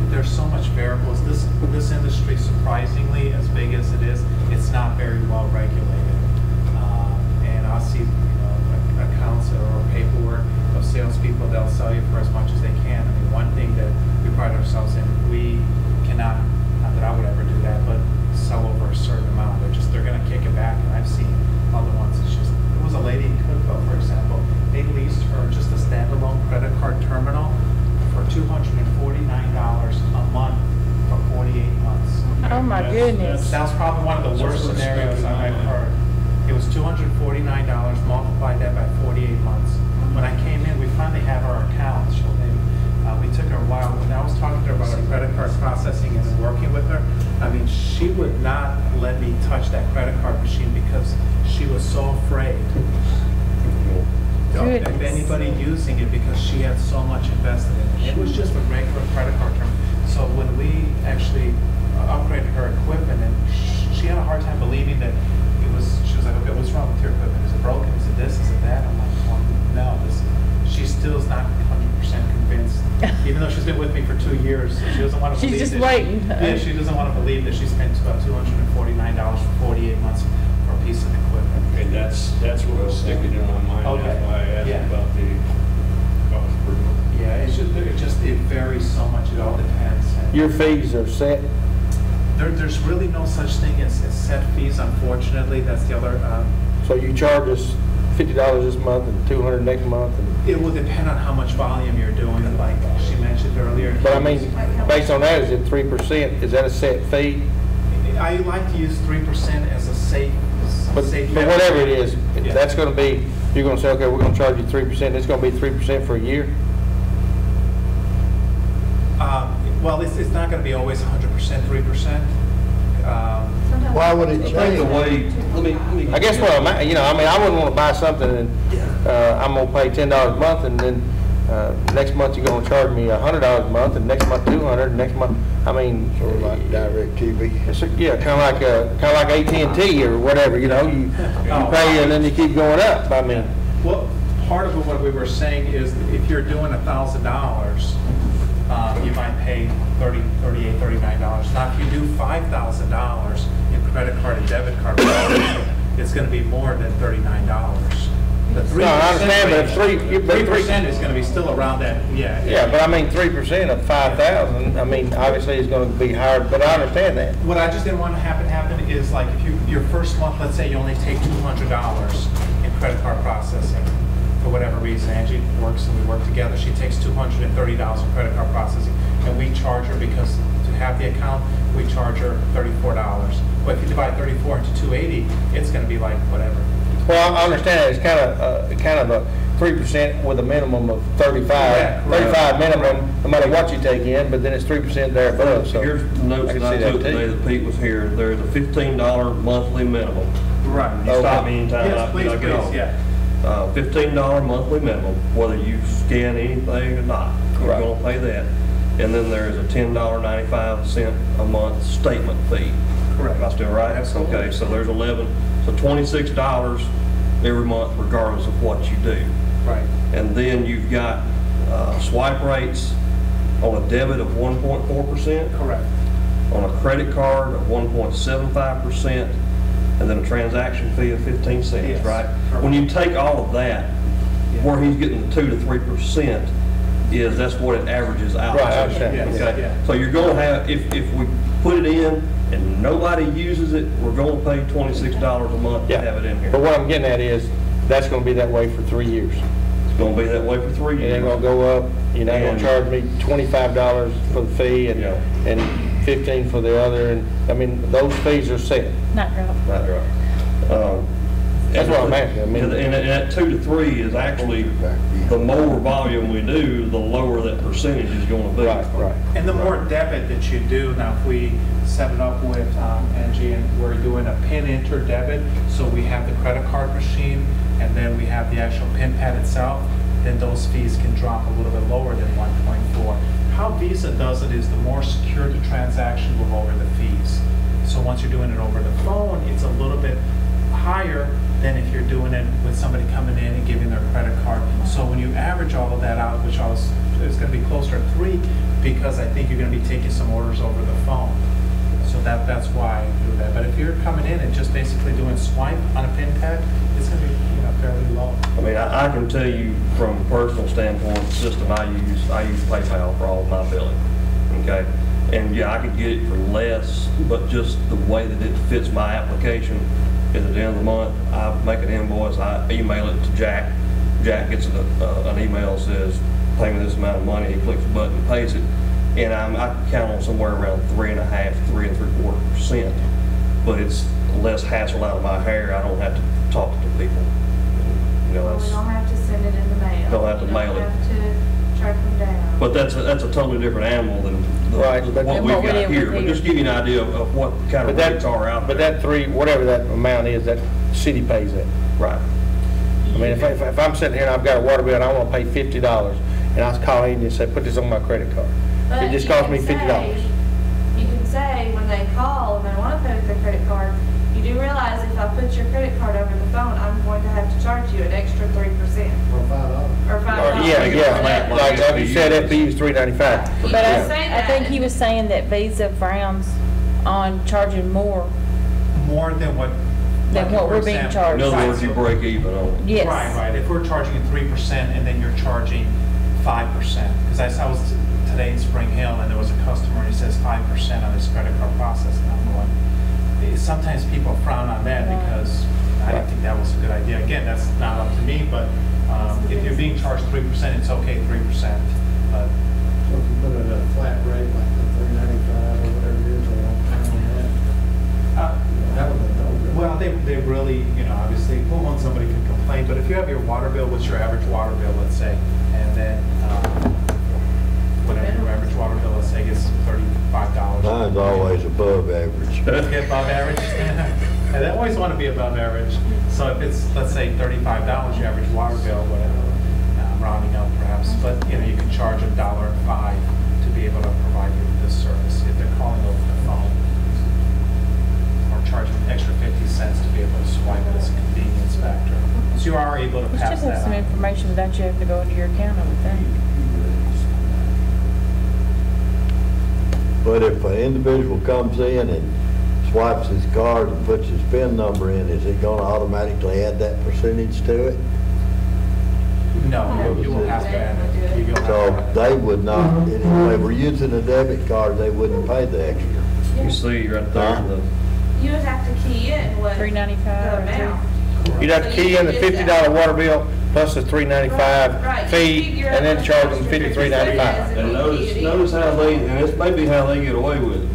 There's so much variables. This industry, surprisingly, as big as it is, it's not very well regulated. And I'll see, accounts or paperwork of salespeople, they'll sell you for as much as they can. I mean, one thing that we pride ourselves in, we cannot, not that I would ever do that, but sell over a certain amount. They're going to kick it back. And I've seen other ones. It's just, there was a lady in Cookville, for example, they leased her just a standalone credit card terminal for $249 a month for 48 months. Oh my goodness. That was probably one of the worst scenarios I've heard. It was $249, multiplied that by 48 months. When I came in, we finally have our account. We took her a while. When I was talking to her about our credit card processing and working with her, I mean, she would not let me touch that credit card machine because she was so afraid of anybody using it because she had so much invested in it. It was just a regular credit card term. So when we actually upgraded her equipment, and she had a hard time believing that it was, she was like, okay, what's wrong with your equipment? Is it broken? Is it this? Is it that? I'm like, well, no, she still is not 100% convinced. Even though she's been with me for 2 years, she doesn't want to believe She's just that waiting. she doesn't want to believe that she spent about $249 for 48 months for a piece of equipment. Okay, that's what was sticking in my mind. Okay. That's why I asked about the cost per month. Yeah, it varies so much. It all depends. And Your fees are set? there's really no such thing as set fees, unfortunately. That's the other. So you charge us $50 this month and $200 next month? And It will depend on how much volume you're doing, like she mentioned earlier. but I mean, based on that, is it 3%? Is that a set fee? I like to use 3% as a safe. But safe whatever it is, Yeah. that's going to be, you're going to say, okay, we're going to charge you 3%. It's going to be 3% for a year? Well, it's not going to be always 100% 3%. Why would it change? I guess what I mean, I wouldn't want to buy something and I'm going to pay $10 a month, and then next month you're going to charge me $100 a month, and next month $200, and next month, I mean, Sort of like DirecTV. it's, yeah, kind of like AT&T or whatever, you pay and then you keep going up. I mean, Well, part of what we were saying is if you're doing $1,000, you might pay $38, $39. Now, if you do $5,000 in credit card and debit card, it's going to be more than $39. The 3% No, I understand, but if 3% is going to be still around that, yeah. yeah, but I mean, 3% of 5,000, I mean, obviously it's going to be higher, but I understand that. What I just didn't want to happen is like if your first month, let's say you only take $200 in credit card processing. For whatever reason, Angie works and we work together. She takes $230 in credit card processing, and we charge her because to have the account, we charge her $34. But if you divide 34 into 280, it's going to be like whatever. Well, I understand that it's kind of a 3% with a minimum of 35 minimum, no matter what you take in, but then it's 3% there above. So Here's the notes can that I see took today that Pete was here. There's a $15 monthly minimum. Right. You stop me anytime Yes, please, I get off. yeah. $15 monthly minimum, whether you scan anything or not. You're Right. going to pay that. And then there's a $10.95 a month statement fee. Correct. Am I still right? Absolutely. Okay, so there's so $26 every month regardless of what you do. Right. And then you've got swipe rates on a debit of 1.4%. Correct. On a credit card of 1.75%, and then a transaction fee of 15 cents, Yes, right? correct. When you take all of that, where he's getting the 2 to 3% is that's what it averages out. Right, I understand. Okay? Yeah. So you're gonna have, if we put it in and nobody uses it, we're gonna pay $26 a month to Yeah. have it in here. But what I'm getting at is, that's gonna be that way for 3 years. It's gonna be that way for 3 It years. ain't gonna go up, you're not gonna And- charge me $25 for the fee Yeah. and 15 for the other, and, I mean, those fees are set. Not drop. Right, right. That's what I'm asking, I mean- And that 2 to 3 is actually, the more volume we do, the lower that percentage is gonna be. Right, right. And the more debit that you do, now if we set it up with Angie and we're doing a PIN enter debit, so we have the credit card machine and then we have the actual PIN pad itself, then those fees can drop a little bit lower than 1.4. How Visa does it is the more secure the transaction, the lower the fees. So once you're doing it over the phone, it's a little bit higher than if you're doing it with somebody coming in and giving their credit card. So when you average all of that out, which is going to be closer to 3, because I think you're going to be taking some orders over the phone. So that's why I do that. But if you're coming in and just basically doing swipe on a PIN pad, it's going to be fairly low. I mean, I can tell you from a personal standpoint, the system I use PayPal for all of my billing, okay? And yeah, I could get it for less, but just the way that it fits my application is at the end of the month, I make an invoice, I email it to Jack. Jack gets an email that says, pay me this amount of money, he clicks the button and pays it. And I count on somewhere around 3.5%, 3 3/4%. But it's less hassle out of my hair, I don't have to talk to people. You know, We that's, don't have to send it in the mail. Don't have to You mail it. don't have to track them down. but that's a totally different animal than Right, but- what Than we've what we got did here. with But just give you an idea of what kind But of that, rates are out there. but that 3, whatever that amount is, that city pays that. Right. I mean, if I'm sitting here and I've got a water bill and I want to pay $50, and I call in and say, put this on my credit card, But it just you cost me can $50. say- You can say, when they call and they want to pay with their credit card, you do realize if I put your credit card over the phone, I'm going to have to charge you an extra 3%. Or $5. Or $5. Yeah, like you said, FBU is $3.95. You But can say I that. think he was saying that Visa frowns on charging more More than what... than like, what for we're being example- charged. In other words, you break even on it. Yes. Right. If we're charging you 3% and then you're charging 5%, because I was today in Spring Hill and there was a customer and he says 5% on his credit card processing. I'm going, sometimes people frown on that because I didn't think that was a good idea. Again, that's not up to me, but if you're being charged 3%, it's okay 3%. But So if you put it at a flat rate, like the $3.95 or whatever it is, they don't count on that. That would be no. well, they really, obviously, well, somebody can complain, but if you have your water bill, what's your average water bill, let's say, and then whatever your average water bill, let's say, is $35. Mine's always above average. Get above average? And I always want to be above average. So if it's, let's say, $35, your average water bill, whatever, rounding up perhaps, but you can charge $1.05 to be able to provide you with this service if they're calling over the phone. Or charge an extra 50 cents to be able to swipe it as a convenience factor. So you are able to We pass should have that some on. information without you having to go into your account, I would think. But if an individual comes in and swipes his card and puts his PIN number in, is it gonna automatically add that percentage to it? No, you will have to add it. You will have to So add it. they would not, if they were using a debit card, they wouldn't pay the extra. You see right there, You would have to key in what the $3.95 or amount. You'd have to key in the $50 water bill plus the $3.95 Right. fee, Figure and then out charge what them the $53.95. and notice how they, and this may be how they get away with it.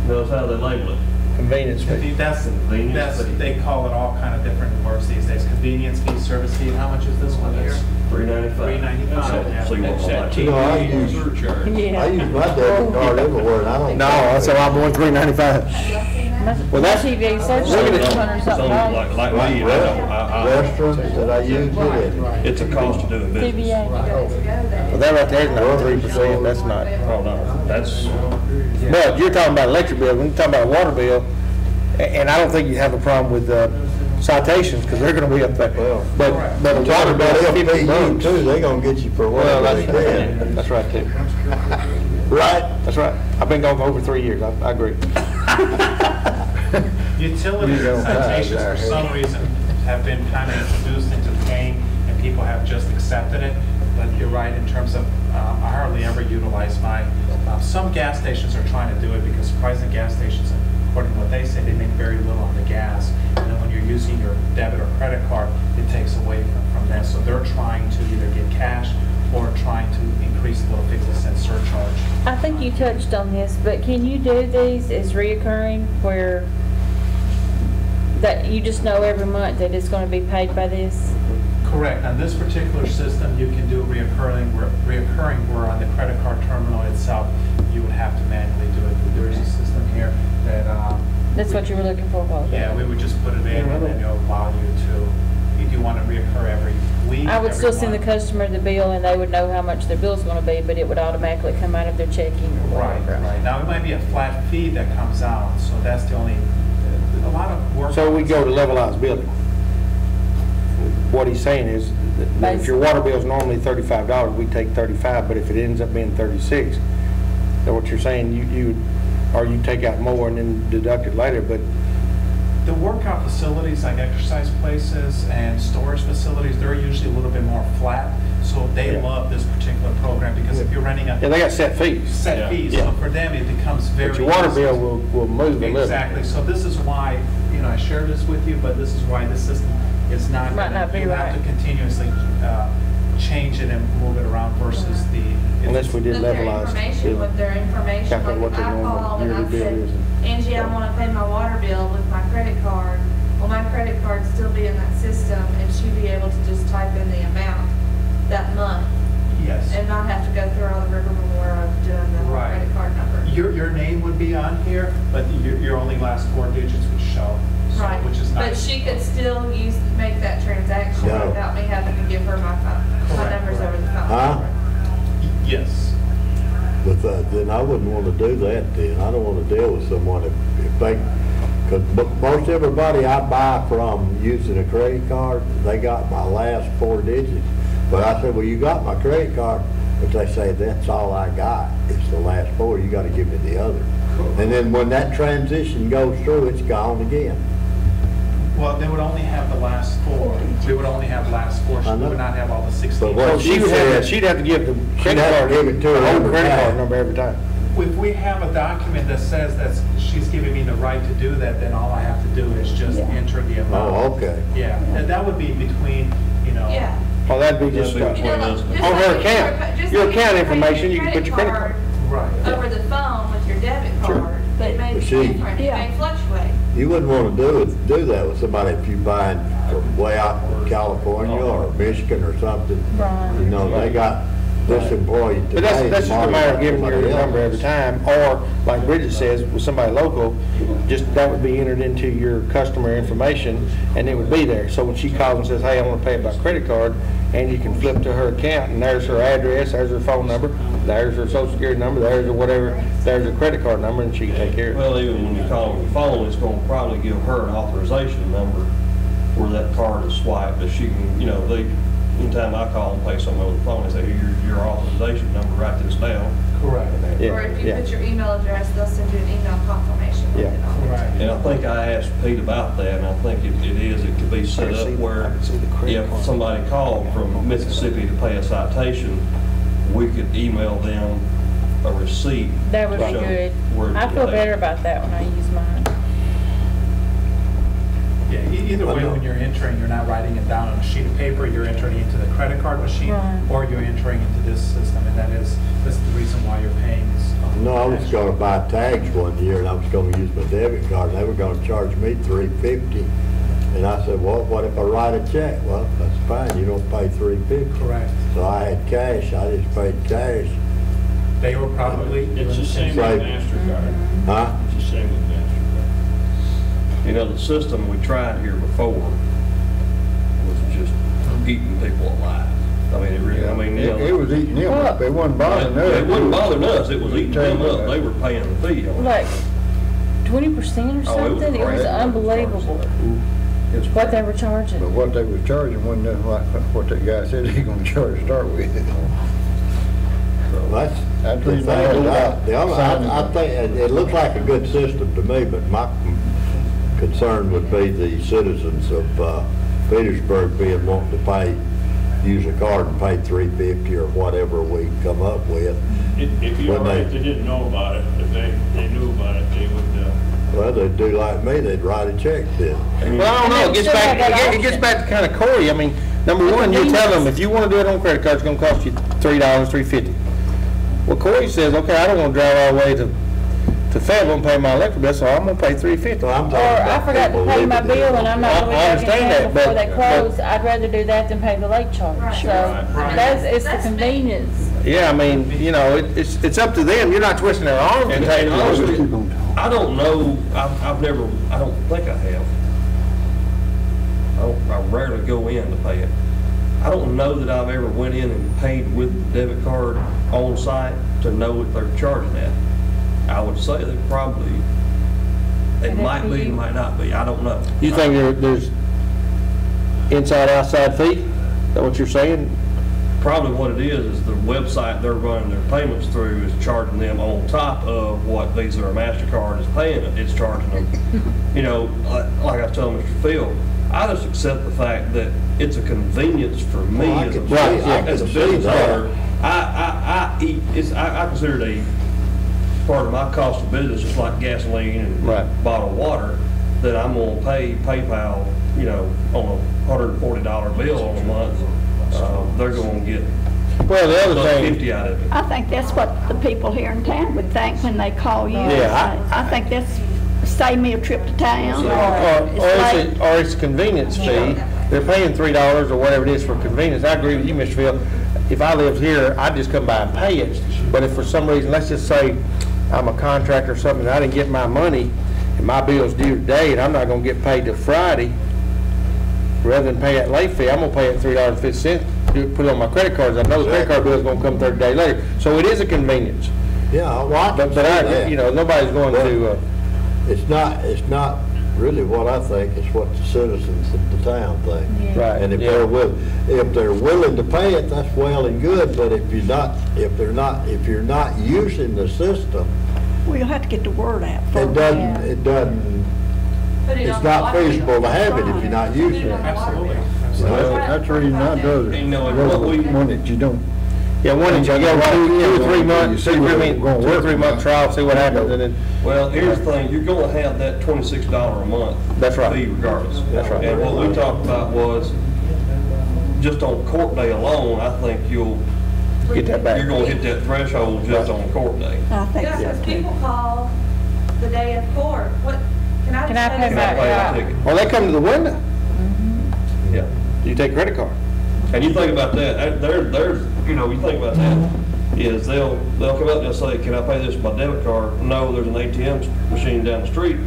Notice how they label it. Convenience fee. That's, Convenience fee. they call it all kind of different words these days. Convenience fee, service fee. How much is this one here? $3.95. $3.95. So you want That like, You know, I use, surcharge. Yeah. I use my debit card everywhere and I don't. No, that's a lot more than $3.95. Well, that's- TV search Look at it. $100 something some dollars. like me, Restaurants that I use it in. it's a cost of doing business. TVA. Well, that right there is not 3%, that's not. Oh, no, that's, But you're talking about electric bill, when you're talking about a water bill, and I don't think you have a problem with citations, because they're gonna be up there. Well, But a water bill But is they'll pay $50. you too, they gonna get you for Well, whatever they can. that's right too. Right? That's right. I've been going for over 3 years, I agree. Utilities You don't and have citations, that for here. some reason, have been kind of introduced into paying, and people have just accepted it. But you're right, in terms of, I hardly ever utilize my, some gas stations are trying to do it because surprisingly gas stations, according to what they say, they make very little on the gas. And then when you're using your debit or credit card, it takes away from that. So they're trying to either get cash or trying to increase the little 50-cent surcharge. I think you touched on this, but can you do these as reoccurring where that you just know every month that it's going to be paid by this? Correct. On this particular system, you can do reoccurring where on the credit card terminal itself, you would have to manually do it. There is a system here that... That's what you were looking for, Paul? Yeah, we would just put it in and then it'll allow you to, if you want to reoccur every week. I would still every send the month. customer the bill and they would know how much their bill's going to be, but it would automatically come out of their checking or Right, whatever. right. Now, it might be a flat fee that comes out, so that's the only, a lot of work. So we go to levelized billing. What he's saying is that if your water bill is normally $35, we take $35, but if it ends up being $36, is that what you're saying? You take out more and then deduct it later, but The workout facilities like exercise places and storage facilities, they're usually a little bit more flat, so they love this particular program because if you're renting a... Yeah, they got set fees. Set fees, so for them it becomes very... But your water easy. bill will move a little. Exactly, so this is why, you know, I share this with you, but this is why this system is not... Might not be you right. have to continuously change it and move it around versus the... Unless we did With their levelized information, billing. with their information, Calculate what like their I normal called and yearly I bill said, is. Angie, I want to pay my water bill with my credit card. Well, my credit card still be in that system, and she'd be able to just type in the amount that month. Yes. And not have to go through all the rigmarole of doing the whole Right. credit card number. Your name would be on here, but your only last 4 digits would show, so, Right. which is But nice. she could still make that transaction No. without me having to give her my Correct, numbers over the phone. Huh? Yes. But then I wouldn't want to do that then. I don't want to deal with someone if they, because most everybody I buy from using a credit card, they got my last 4 digits. But I said, well, you got my credit card, but they say, that's all I got. It's the last 4, you got to give me the other. And then when that transition goes through, it's gone again. Well, they would only have the last 4. We would only have last 4. She I know. would not have all the 16. But what So she said, she'd have to give the she'd credit have to card, give it to her the whole every credit card time. number every time. If we have a document that says that she's giving me the right to do that, then all I have to do is just enter the amount. Oh, okay. Yeah, and that would be between, you know. Yeah. Oh, that'd be just, You know, on just her like account. just Your like account you pay information, you can put your credit card. Right. over the phone with your debit card, but it may be But see- different, it may fluctuate. You wouldn't want to do that with somebody if you buying from way out in California or Michigan or something. Right. You know, they got this employee But today. that's just a tomorrow matter of got giving your somebody number else. every time, or like Bridget says, with somebody local, just that would be entered into your customer information, and it would be there. So when she calls and says, hey, I want to pay it by credit card, and you can flip to her account, and there's her address, there's her phone number, there's her social security number, there's her whatever, there's her credit card number, and she can take care of it. Well, even when you call on the phone, it's gonna probably give her an authorization number where that card is swiped, that she can, you know, anytime I call and pay someone over the phone, they say, here's your authorization number, write this down. Correct. Yeah, Or if you yeah. put your email address, they'll send you an email confirmation with Yeah. it on it. Right. And I think I asked Pete about that, and I think it could be set up where if somebody called from Mississippi to pay a citation, we could email them a receipt. That would to be show good. where I feel they- better about that when I use mine. Yeah, either way, when you're entering, you're not writing it down on a sheet of paper, you're entering into the credit card machine, Right. or you're entering into this system, and that's the reason why you're paying this. No, I was gonna buy tags one year and I was gonna use my debit card and they were gonna charge me $3.50. And I said, well, what if I write a check? Well, that's fine, you don't pay $3.50. Correct. So I had cash, I just paid cash. They were probably. It's the same with Right. MasterCard. Huh? It's the same with MasterCard. You know, the system we tried here before was just eating people alive. I mean, it really, I mean, you know. It was eating them up, it wasn't bothering us. It wasn't bothering us, it was eating them up. They were paying the fee on it. Like 20% or Oh, it was something? It was crazy. unbelievable It was what they were charging. But what they were charging wasn't nothing like what that guy said he gonna charge to start with. That's That's the the thing. reason I held out. I think it looks like a good system to me, but my concern would be the citizens of Petersburg being wanting to pay, use a card and pay $3.50 or whatever we come up with. If you, When they- if they didn't know about it, if they knew about it, they would, Well, they'd do like me, they'd write a check then. Well, I don't know, it gets back to kind of Corey. I mean, number one, you tell them, if you want to do it on credit card, it's gonna cost you $3, $3.50. Well, Corey says, okay, I don't want to drive all the way to Fayetteville and pay my electric bill, so I'm gonna pay $3.50. Well, I'm Or talking I about forgot to people pay my living in- bill and I'm not I gonna be back in understand town that, before but- they close. I'd rather do that than pay the late charge. Right. So, Right. it's the convenience. Yeah, I mean, you know, it's up to them. You're not twisting their arm to And take honestly, it. I don't know, I don't think I have. I rarely go in to pay it. I don't know that I've ever went in and paid with the debit card on site to know what they're charging at. I would say they probably, they might be, they might not be, I don't know. You think there's inside, outside fee? Is that what you're saying? Probably what it is the website they're running their payments through is charging them on top of what Visa or MasterCard is paying it. It's charging them, you know, like I was telling Mr. Phil, I just accept the fact that it's a convenience for me Well, I as a can see- I as a can see business that. owner. I consider it a part of my cost of business, just like gasoline and Right. bottled water, that I'm gonna pay PayPal, you know, on a $140 bill a month. They're gonna get Well, the other thing, $150 out of it. I think that's what the people here in town would think when they call you. Yeah, I think that's, save me a trip to town, or or it's late. it's a convenience fee. They're paying $3 or whatever it is for convenience. I agree with you, Mr. Phil. If I lived here, I'd just come by and pay it. But if for some reason, let's just say I'm a contractor or something, and I didn't get my money, and my bill's due today, and I'm not gonna get paid till Friday, rather than pay that late fee, I'm gonna pay it $3.50, put it on my credit cards. I know the credit card bill's gonna come 30 days later. So it is a convenience. Yeah, well, I can But see I, that. you know, nobody's going to, It's not really what I think, it's what the citizens of the town think. right. And if yeah. they're willing to pay it, that's well and good, but if you're not using the system, We'll have to get the word out it first. doesn't, Put it it's on the not water feasible to have it if bill. you're not Put using it it. on the water Absolutely. bill. Absolutely. That's the reason I do You know, what we- One that you don't. Yeah, one, you go two or 3 months, You see where it's gonna 2 or work 3 month trial, see what happens, and then, Well, here's the thing, you're gonna have that $26 a month. That's right. Fee regardless. That's right. And what we talked about was, just on court day alone, I think get that back. you're gonna hit that threshold just on court day. I think Yeah, so because too. people call the day of court, what, can I Can I just pay say my- Pay this? yeah. the ticket. Well, they come to the window. Yeah. You take credit card. And you think about that, there's, you know, you think about that, is they'll come up and they'll say, can I pay this with my debit card? No, there's an ATM machine down the street.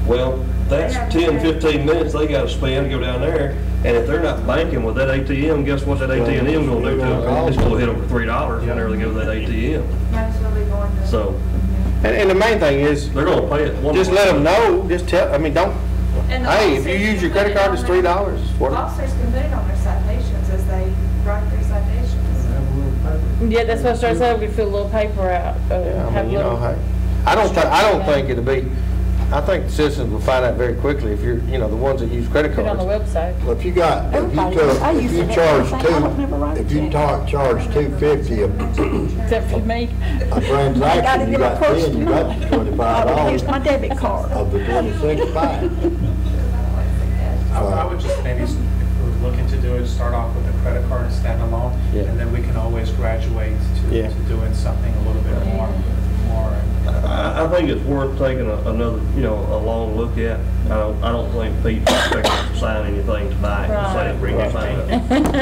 Well, that's 10, 15 minutes they gotta spend to go down there, and if they're not banking with that ATM, guess what that ATM gonna do to them? It's gonna hit them for $3 whenever they go to that ATM. Might as well be going to. So, And the main thing is, they're gonna pay it one. just let them know, just tell, I mean, don't, And the hey, if you officers use your can credit put it card, it's on their- $3. What- Officers can put it on their citations as they write their citations. Yeah, that's what I started saying, we fill a little paper out. Yeah, I have mean, you know, little- hey, I don't think it'll be, I think the citizens will find out very quickly if you're, you know, the ones that use credit Put it on the cards. website. Well, if you got, Everybody does. I used to charge have everything. I would never write a if you check. charge $2.50 Except for me. a I gotta transaction, you get a got purse 10, you got tonight. $25 I would use my debit card. of the 26.5. I would just maybe, if we're looking to do it, start off with a credit card and standalone, Yeah. and then we can always graduate to Yeah. doing something a little bit more. I think it's worth taking another, you know, a long look at. I don't think Pete's expecting us to sign anything tonight, and say, bring your sign up.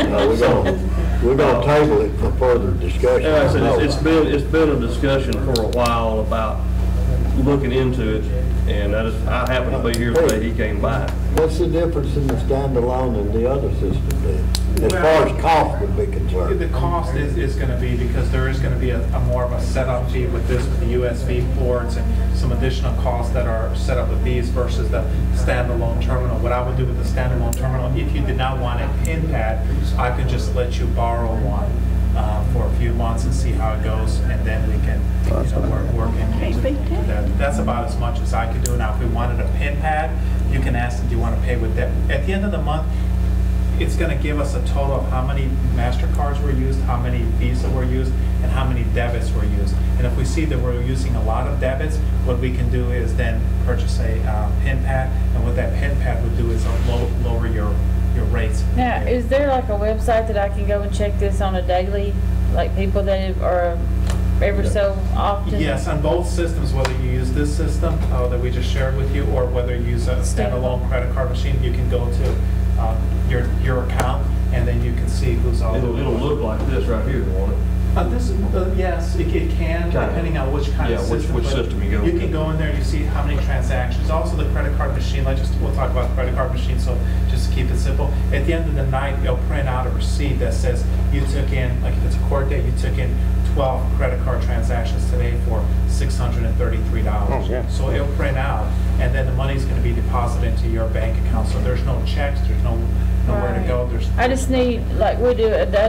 No, we're gonna table it for further discussion. Yeah, like I said, it's been a discussion for a while about looking into it, and I happened to be here today, he came by. What's the difference in the standalone and the other system then? As far as cost would be concerned? The cost is going to be, because there is going to be a more of a setup fee with this, with the USB ports and some additional costs that are set up with these versus the standalone terminal. What I would do with the standalone terminal, if you did not want a pin pad, I could just let you borrow one for a few months and see how it goes, and then we can, you know, work into that. That's about as much as I could do. Now, if we wanted a pin pad, you can ask them, do you want to pay with that? At the end of the month, it's going to give us a total of how many MasterCards were used, how many Visa were used, and how many debits were used. And if we see that we're using a lot of debits, what we can do is then purchase a PIN pad, and what that PIN pad would do is lower your rates. Now, is there like a website that I can go and check this on a daily, like people that are every so often? Yes, on both systems, whether you use this system that we just shared with you, or whether you use a standalone credit card machine, you can go to your account, and then you can see who's all. It'll look like this right here, won't it? Yes, it can, depending on which kind of system. Which system you go You with. can go in there and you see how many transactions. Also, the credit card machine, we'll talk about the credit card machine, so just to keep it simple. At the end of the night, it'll print out a receipt that says you took in, like if it's a court date, you took in 12 credit card transactions today for $633. Oh, yeah. So it'll print out, and then the money's going to be deposited into your bank account. So there's no checks, there's nowhere to go. I just need, like I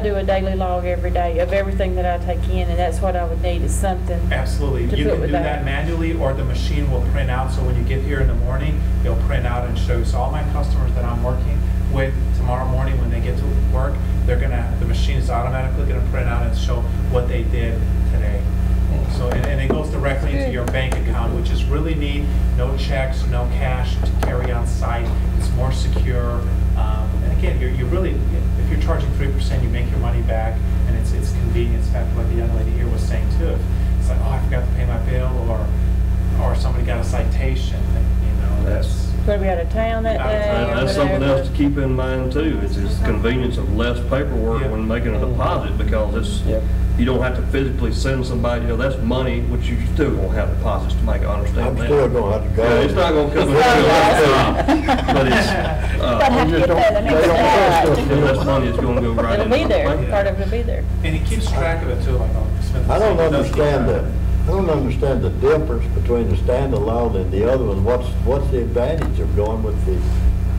do a daily log every day of everything that I take in, and that's what I would need, is something. Absolutely. To You put can with do that manually, or the machine will print out. So when you get here in the morning, it'll print out and show you. So all my customers that I'm working with tomorrow morning when they get to work, the machine is automatically going to print out and show what they did today. So, and it goes directly into your bank account, which is really neat. No checks, no cash to carry on site. It's more secure. And again, you really, if you're charging 3%, you make your money back, and it's convenience factor, like the young lady here was saying too. It's like, oh, I forgot to pay my bill, or somebody got a citation. That's. Going to be out of town that day. That's something else to keep in mind too. It's the convenience of less paperwork when making a deposit, because you don't have to physically send somebody. That's money, which you still gonna have deposits to make. I understand I'm that. still gonna have to go. Yeah, it's not gonna come. But it's less money is gonna go right. It'll be there. Part of it'll be there. And he keeps track of it too. Like Smith. I don't understand the difference between the standalone and the other one. What's the advantage of going with the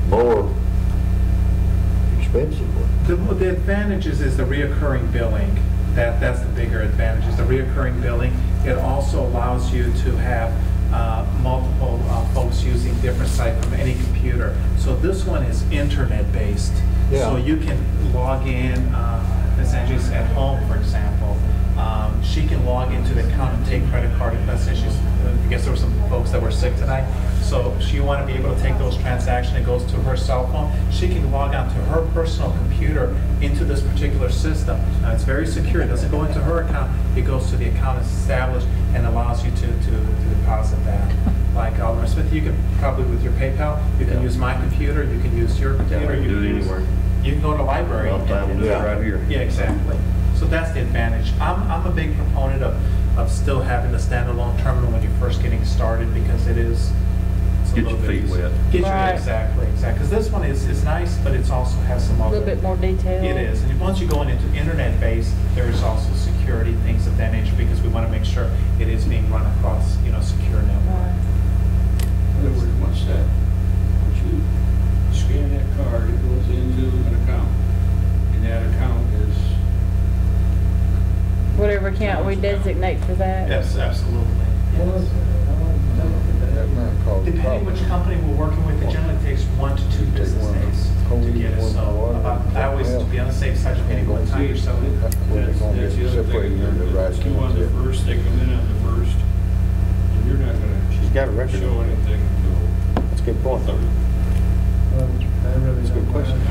more expensive one? The advantages is the reoccurring billing. That's the bigger advantage, is the reoccurring billing. It also allows you to have multiple folks using different sites from any computer. So this one is internet-based. Yeah. So you can log in, Ms. Angie's at home, for example. She can log into the account and take credit card. Let's say I guess there were some folks that were sick tonight. So she want to be able to take those transactions. It goes to her cell phone. She can log on to her personal computer into this particular system. Now, it's very secure. It doesn't go into her account. It goes to the account that's established and allows you to deposit that. Like Alderman Smith, you can probably, with your PayPal, you can use my computer. You can use your computer. You can do it anywhere. You can go to the library. Well, time to do it right here. Yeah, exactly. So that's the advantage. I'm a big proponent of still having the standalone terminal when you're first getting started, because it's a Get little your bit feet easier. wet. Get your, Right. Exactly. Because this one is nice, but it's also has some A other. little bit more detail. It is. And once you go into internet-based, there is also security, things of that nature, because we want to make sure it is being run across, secure network. Right. In other words, once you scan that card, it goes into an account, and that account is. Whatever account we designate for that. Yes, absolutely. Yes. Depending which company we're working with, it generally takes 1 to 2 business days to get it. So I always, to be on the safe side, depending what time you're selling. That's the other thing. There's two on the first, they come in on the first, and you're not She's got a gonna record. show anything until That's a good point. third. That's a good question.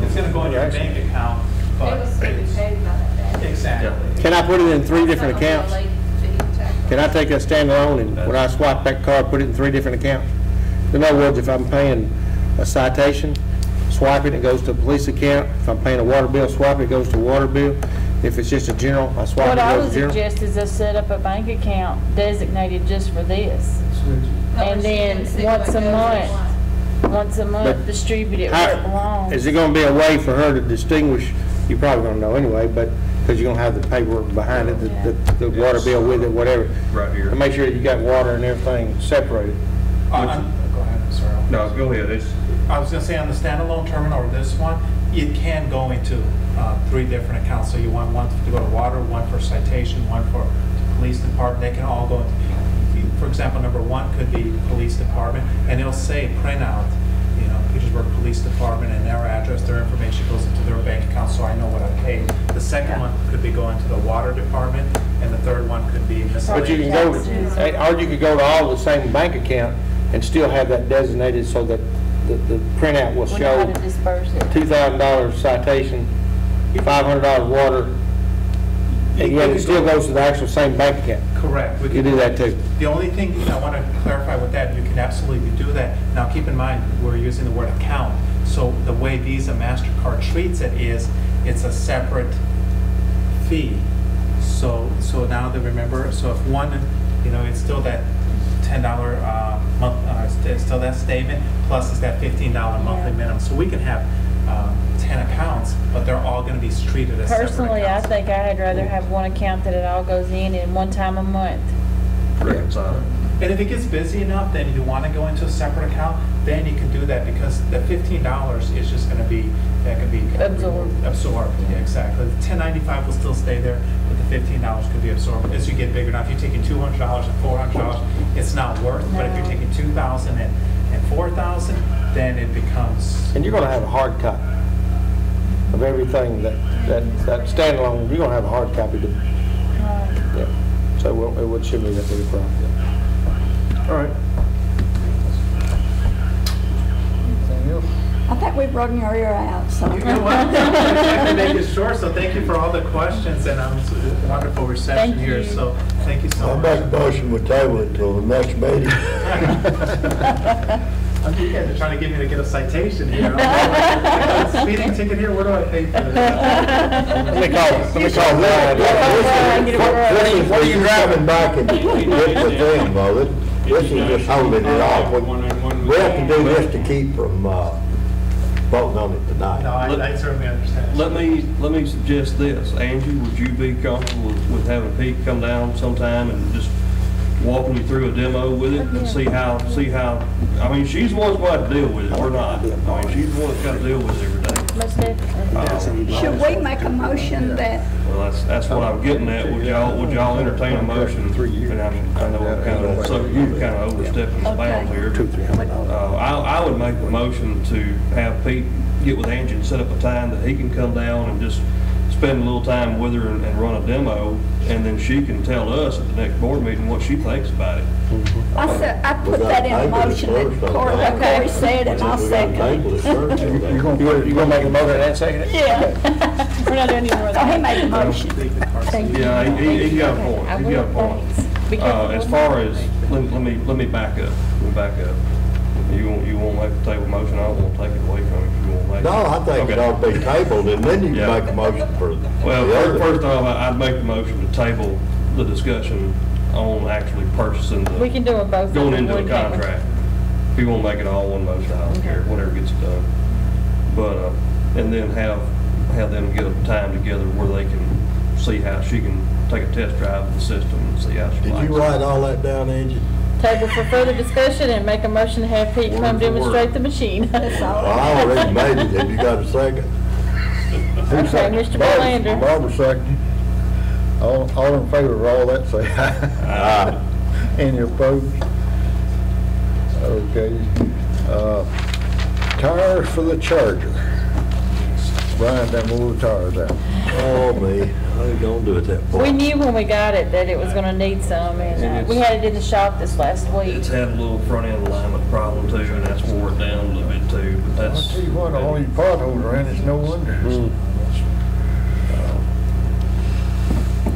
It's going to go in your bank account, It but was still be paid by that day. exactly. Can I put it in 3 different Some of the accounts? late fee tax. Can I take a standalone and when I swipe that card, put it in 3 different accounts? In other words, if I'm paying a citation, swipe it, it goes to a police account. If I'm paying a water bill, swipe it, it goes to a water bill. If it's just a general, I swipe it, What it I goes would to general. suggest is to set up a bank account designated just for this. And then once a month, But distribute it where it How- belongs. Is it gonna be a way for her to distinguish, you probably gonna know anyway, but, because you're gonna have the paperwork behind it, the water bill with it, whatever. Right here. And make sure you got water and everything separated. Go ahead, I'm sorry. No, go ahead. I was going to say on the standalone terminal or this one, it can go into 3 different accounts. So you want one to go to water, one for citation, one for the police department. They can all go into, for example, number 1 could be police department, and it'll say printout, Petersburg Police Department, and their address, their information. actually goes into their bank account, so I know what I paid. The second one could be going to the water department, and the third one could be But you can go, or you could go to all the same bank account and still have that designated so that the printout will We know how show to disperse it. $2,000 citation, $500 water, and yet it still goes to the actual same bank account. Correct. We You can do that too. The only thing I want to clarify with that, you can absolutely do that. Now, keep in mind, we're using the word account. So the way Visa, MasterCard treats it is, it's a separate fee. So now they remember, so if one, it's still that $10 month, it's still that statement, plus it's that $15 monthly minimum. So we can have 10 accounts, but they're all going to be treated as separate Personally, I accounts. think I'd rather have one account that it all goes in one time a month. Reconcile. And if it gets busy enough, then you want to go into a separate account, then you can do that, because the $15 is just going to be, that could be Absorbed. Absorbed, yeah, exactly. The $10.95 will still stay there, but the $15 could be absorbed as you get bigger. Now, if you're taking $200 and $400, it's not worth, but if you're taking $2,000 and $4,000, then it becomes. And you're gonna have a hard copy of everything that standalone, you're gonna have a hard copy to, yeah. So it shouldn't be that big a problem. All right. Anything else? I think we've broken your ear out, so. You know what? I tried to make it short, so thank you for all the questions, and it was a wonderful reception Thank here, you. so thank you so I'll much. make a motion with table until the next meeting. You guys are trying to get me to get a citation here. I got a speeding ticket here, where do I pay for this? Let me call Brian. What are you driving back and get with them, though? This is just holding it off. We have to do this to keep from voting on it No, tonight. I certainly understand. Let me suggest this. Angie, would you be comfortable with having Pete come down sometime and just walking you through a demo with it and see how, I mean, she's the one that's going to have to deal with it, we're not. I mean, she's the one that's got to deal with it every day. Most definitely. Should we make a motion that, Well, that's what I'm getting at. Would y'all entertain a motion? And I know I'm kind of overstepping the bounds here. I would make a motion to have Pete get with Angie and set up a time that he can come down and just spend a little time with her and run a demo, and then she can tell us at the next board meeting what she thinks about it. I put that in a motion that Corey said, and I'll second it. You gonna make a motion and second it? Yeah. We're not doing any more of Oh, he that. made the motion. Thank you. Yeah, he got a point. I He will, got a point. thanks. Be careful. As far as, let me back up. You won't make the table motion, I don't want to take it away from you if you won't make it. No, I think it ought to be tabled, and then you can make a motion for the Well, other. first off, I'd make the motion to table the discussion on actually purchasing We can do them both. going into One the can't we? contract. If you want to make it all one motion, I don't care, whatever gets done. But, and then have them get a time together where they can see how she can take a test drive of the system and see how she likes it. Did you write all that down, Angie? Table for further discussion and make a motion to have Pete Word come for word. demonstrate the machine. Well, I already made it. Have you got a second? Okay, Mr. Belander. Barbara second. All in favor of all that, say aye. Any opposed? Okay. Tires for the Charger. Brian, done moved the tires out. Oh, me. How you gonna do it that We far? knew when we got it that it was gonna need some, and we had it in the shop this last week. It's had a little front end alignment problem too, and that's wore it down a little bit too, but I'll that's. tell you what, all these potholes around, it's no wonder.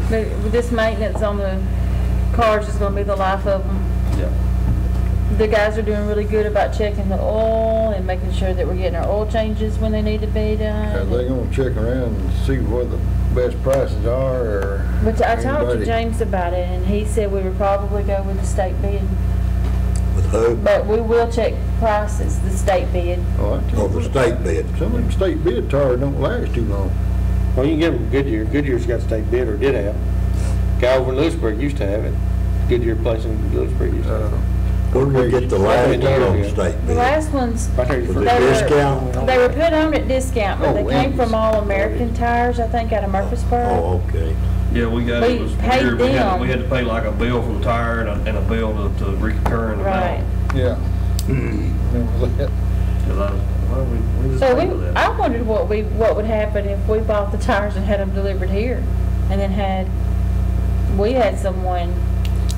But with this maintenance on the cars is gonna be the life of them. Yeah. The guys are doing really good about checking the oil and making sure that we're getting our oil changes when they need to be Are done. they gonna check around and see where the best prices are, or? But I talked to anybody? James about it, and he said we would probably go with the state bid. With who? But we will check prices, the state bid. Oh, the state bid. Some of them state bid tires don't last too long. Well, you can get them Goodyear. Goodyear's got state bid, or did have. Guy over in Lewisburg used to have it. Goodyear place in Lewisburg used to have it. Where did we get the last one on the state The bid? last ones, Right there, you Was first. it they discount? they were put on at discount, but Oh, they came from Wendy's. All American Tires, I think, out of Murfreesboro. Oh, okay. Yeah, we got, We it was paid weird. them. We had to pay like a bill for the tire and a bill to recurring Right. amount. Yeah. Remember that? 'Cause Well, we just So agree with that. I wondered what would happen if we bought the tires and had them delivered here, and then we had someone.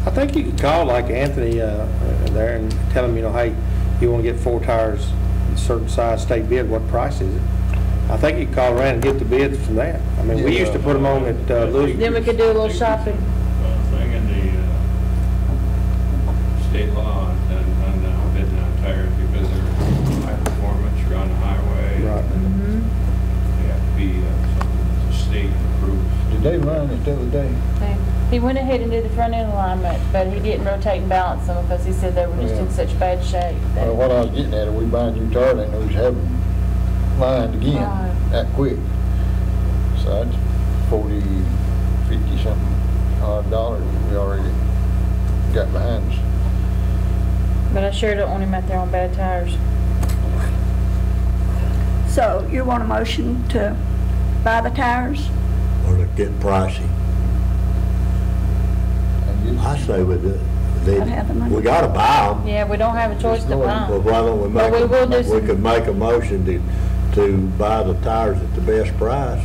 I think you could call like Anthony there and tell him, hey, you want to get 4 tires, a certain size, state bid, what price is it? I think you could call around and get the bids from that. I mean, we used to put them on at Louis. Then we could do a little shopping. Thing in the state law on bidding on tires because they're high performance, you're on the highway. Right. Mm-hmm. They have to be something that's a state approved. Did they run it the other day? He went ahead and did the front end alignment, but he didn't rotate and balance them because he said they were just in such bad shape. Well, what I was getting at, if we buy a new tire, they know he's having lined again Right. that quick. So that's 40, 50 something odd dollars we already got behind us. But I sure don't want him out there on bad tires. So you want a motion to buy the tires? Or to get pricey. I say we have the money. we gotta buy them. Yeah, we don't have a choice to buy Well, 'em. why don't we But we will do we some- could make a motion to buy the tires at the best price.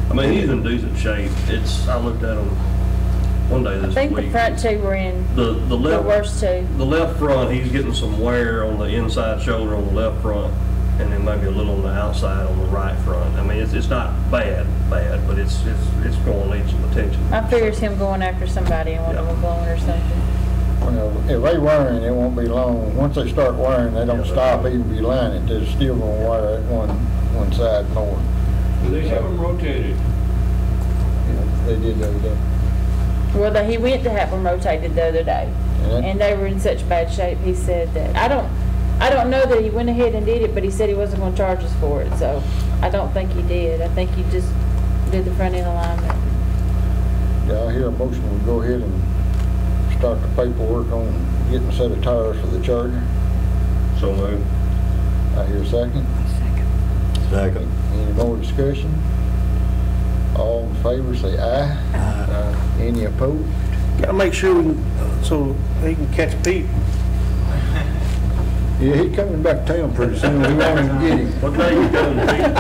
I mean, he's in decent shape. I looked at him one day I this think the week. front two were in The the left, worst two. the left front, he's getting some wear on the inside shoulder on the left front, and then maybe a little on the outside on the right front. I mean, it's not bad, but it's going to need some attention. I figures him going after somebody and one of them blowing or something. Well, if they wearing, it won't be long. Once they start wearing, they don't stop even be lining. They're still gonna wear it one side more. Do they have them rotated? They did the other day. Well, he went to have them rotated the other day, and they were in such bad shape. He said that I don't know that he went ahead and did it, but he said he wasn't going to charge us for it. So I don't think he did. I think he just did the front end alignment. Yeah, I hear a motion, we go ahead and start the paperwork on getting a set of tires for the Charger. So moved. I hear a second. Second. Any more discussion? All in favor, say aye. Aye. Any opposed? Gotta make sure so he can catch Pete. Yeah, he's coming back to town pretty soon. We want him to get him. What day you coming, Pete?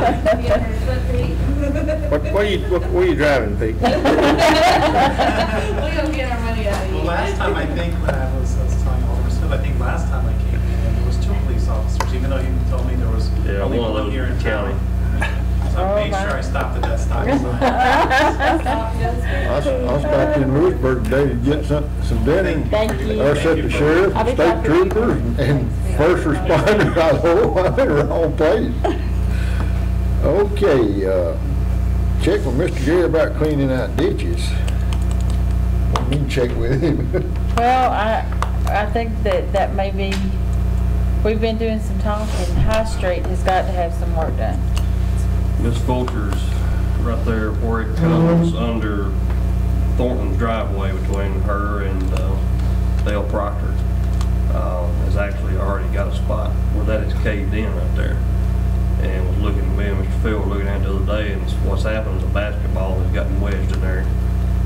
Where you driving, Pete? We're gonna get our money out of you. Well, last time, I think, when I was telling Alderman Smith, I think last time I came in, there was 2 police officers, even though he told me there was only one of one those here in county. town. So I made sure I stopped at that stop sign. I stopped in Lewisburg today to get some dinner. Thank you. I set the sheriff, I'll be state talking to you. troopers, and first responders. I thought, oh, I'm in the wrong place. Okay, check with Mr. Gary about cleaning out ditches. We need to check with him. Well, I think that may be, we've been doing some talking. High Street has got to have some work done. Miss Fulcher's right there where it comes under Thornton's driveway between her and Dale Proctor. Has actually already got a spot where that is caved in right there. And was looking, me and Mr. Phil were looking at it the other day, and what's happened is a basketball has gotten wedged in there.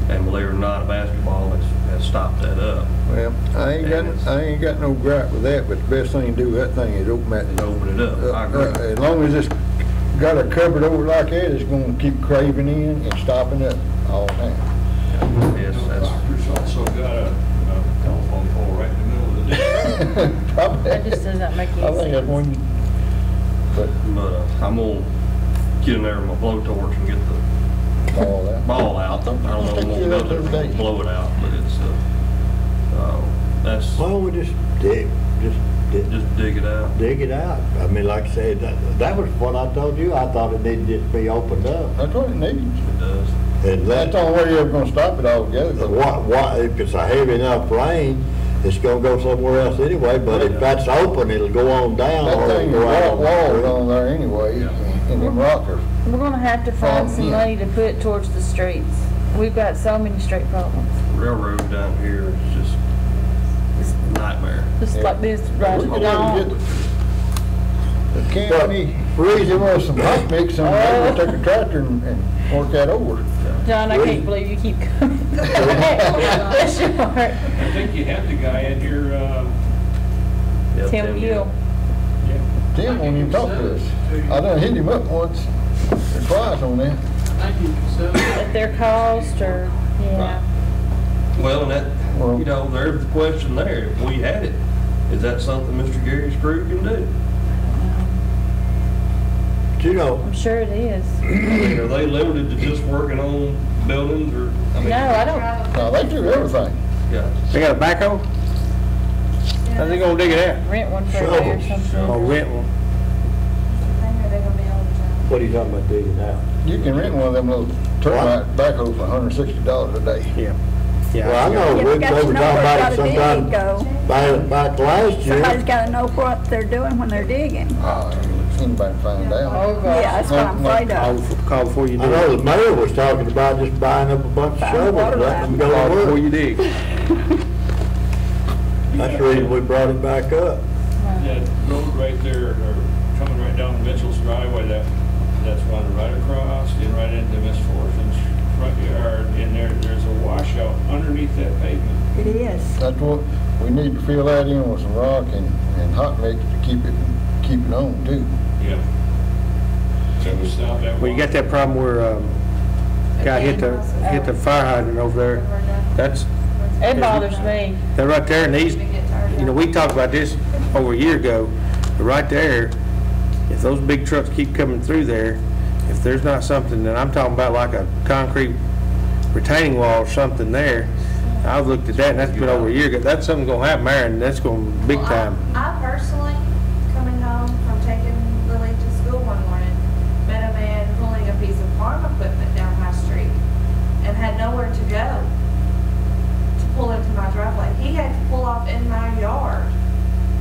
And believe it or not, a basketball has stopped that up. Well, I ain't got no gripe with that, but the best thing to do with that thing is open that. Open it up, I agree. As long as it's got a cupboard over like that, it's gonna keep craving in and stopping up all the time. Yes, that's. Doctor's also got a telephone pole right in the middle of the day. Probably. That just does not make any I think that's sense. one, but But I'm gonna get in there with my blowtorch and get the all that. ball out. I don't know if I'm gonna go there and blow it out, but it's, that's, Why don't we just dig it out. dig it out? I mean, like I said, that was what I told you. I thought it needed to be opened up. That's what it needs. It does. And That's the only way you're ever gonna stop it altogether. what, if it's a heavy enough rain, it's gonna go somewhere else anyway, but if that's open, it'll go on down. That or thing it'll is go out walled on there anyway, and them rockers. We're gonna have to find some Yeah. money to put towards the streets. We've got so many street problems. Railroad down here is just nightmare. Just like this right We could now. get the county, there was some hot mix on there, we took a tractor and work that over. John, I can't believe you keep coming. Bless your heart. I think you had the guy in here, Yeah, Tim Gill. yeah, Tim won't even talk to us. I done hit him up once or twice on that. Thank you, Casella. At their cost or, yeah. Well, and that, you know, there's the question there. If we had it, is that something Mr. Gary's crew can do? You know, I'm sure it is. I mean, are they limited to just working on buildings or, I mean? No, I don't. No, they do everything. Yeah. They got a backhoe? How's they gonna dig it out? Rent one for a day or something. Or rent one? Are they gonna be able to? what are you talking about digging out? You can rent one of them little termite backhoes for $160 a day. Yeah. Yeah. Well, I know, Yeah, we we got were to know talking where about it's it gotta dig, sometime go. back last year. Somebody's gotta know what they're doing when they're digging. Anybody find out? Oh, gosh. Yeah, that's what I'm afraid of. Call before you dig. I know the mayor was talking about just buying up a bunch of shovels and letting them go Call to before work. you dig. That's the reason we brought it back up. That road right there, or coming right down Mitchell's driveway, that's running right across and right into Miss Fortune's front yard, and there's a washout underneath that pavement. It is. That's what, we need to fill that in with some rock and hot mix to keep it on too. Yeah. So we stop that. Well, you got that problem where, guy hit the fire hydrant over there. That's, It bothers me. that right there, and these, you know, we talked about this over a year ago, but right there, if those big trucks keep coming through there, if there's not something, and I'm talking about like a concrete retaining wall or something there, I've looked at that, and that's been over a year ago, that's something gonna happen there, and that's gonna, big time. I personally, coming home from taking Lily to school one morning, met a man pulling a piece of farm equipment down my street and had nowhere to go to pull into my driveway. He had to pull off in my yard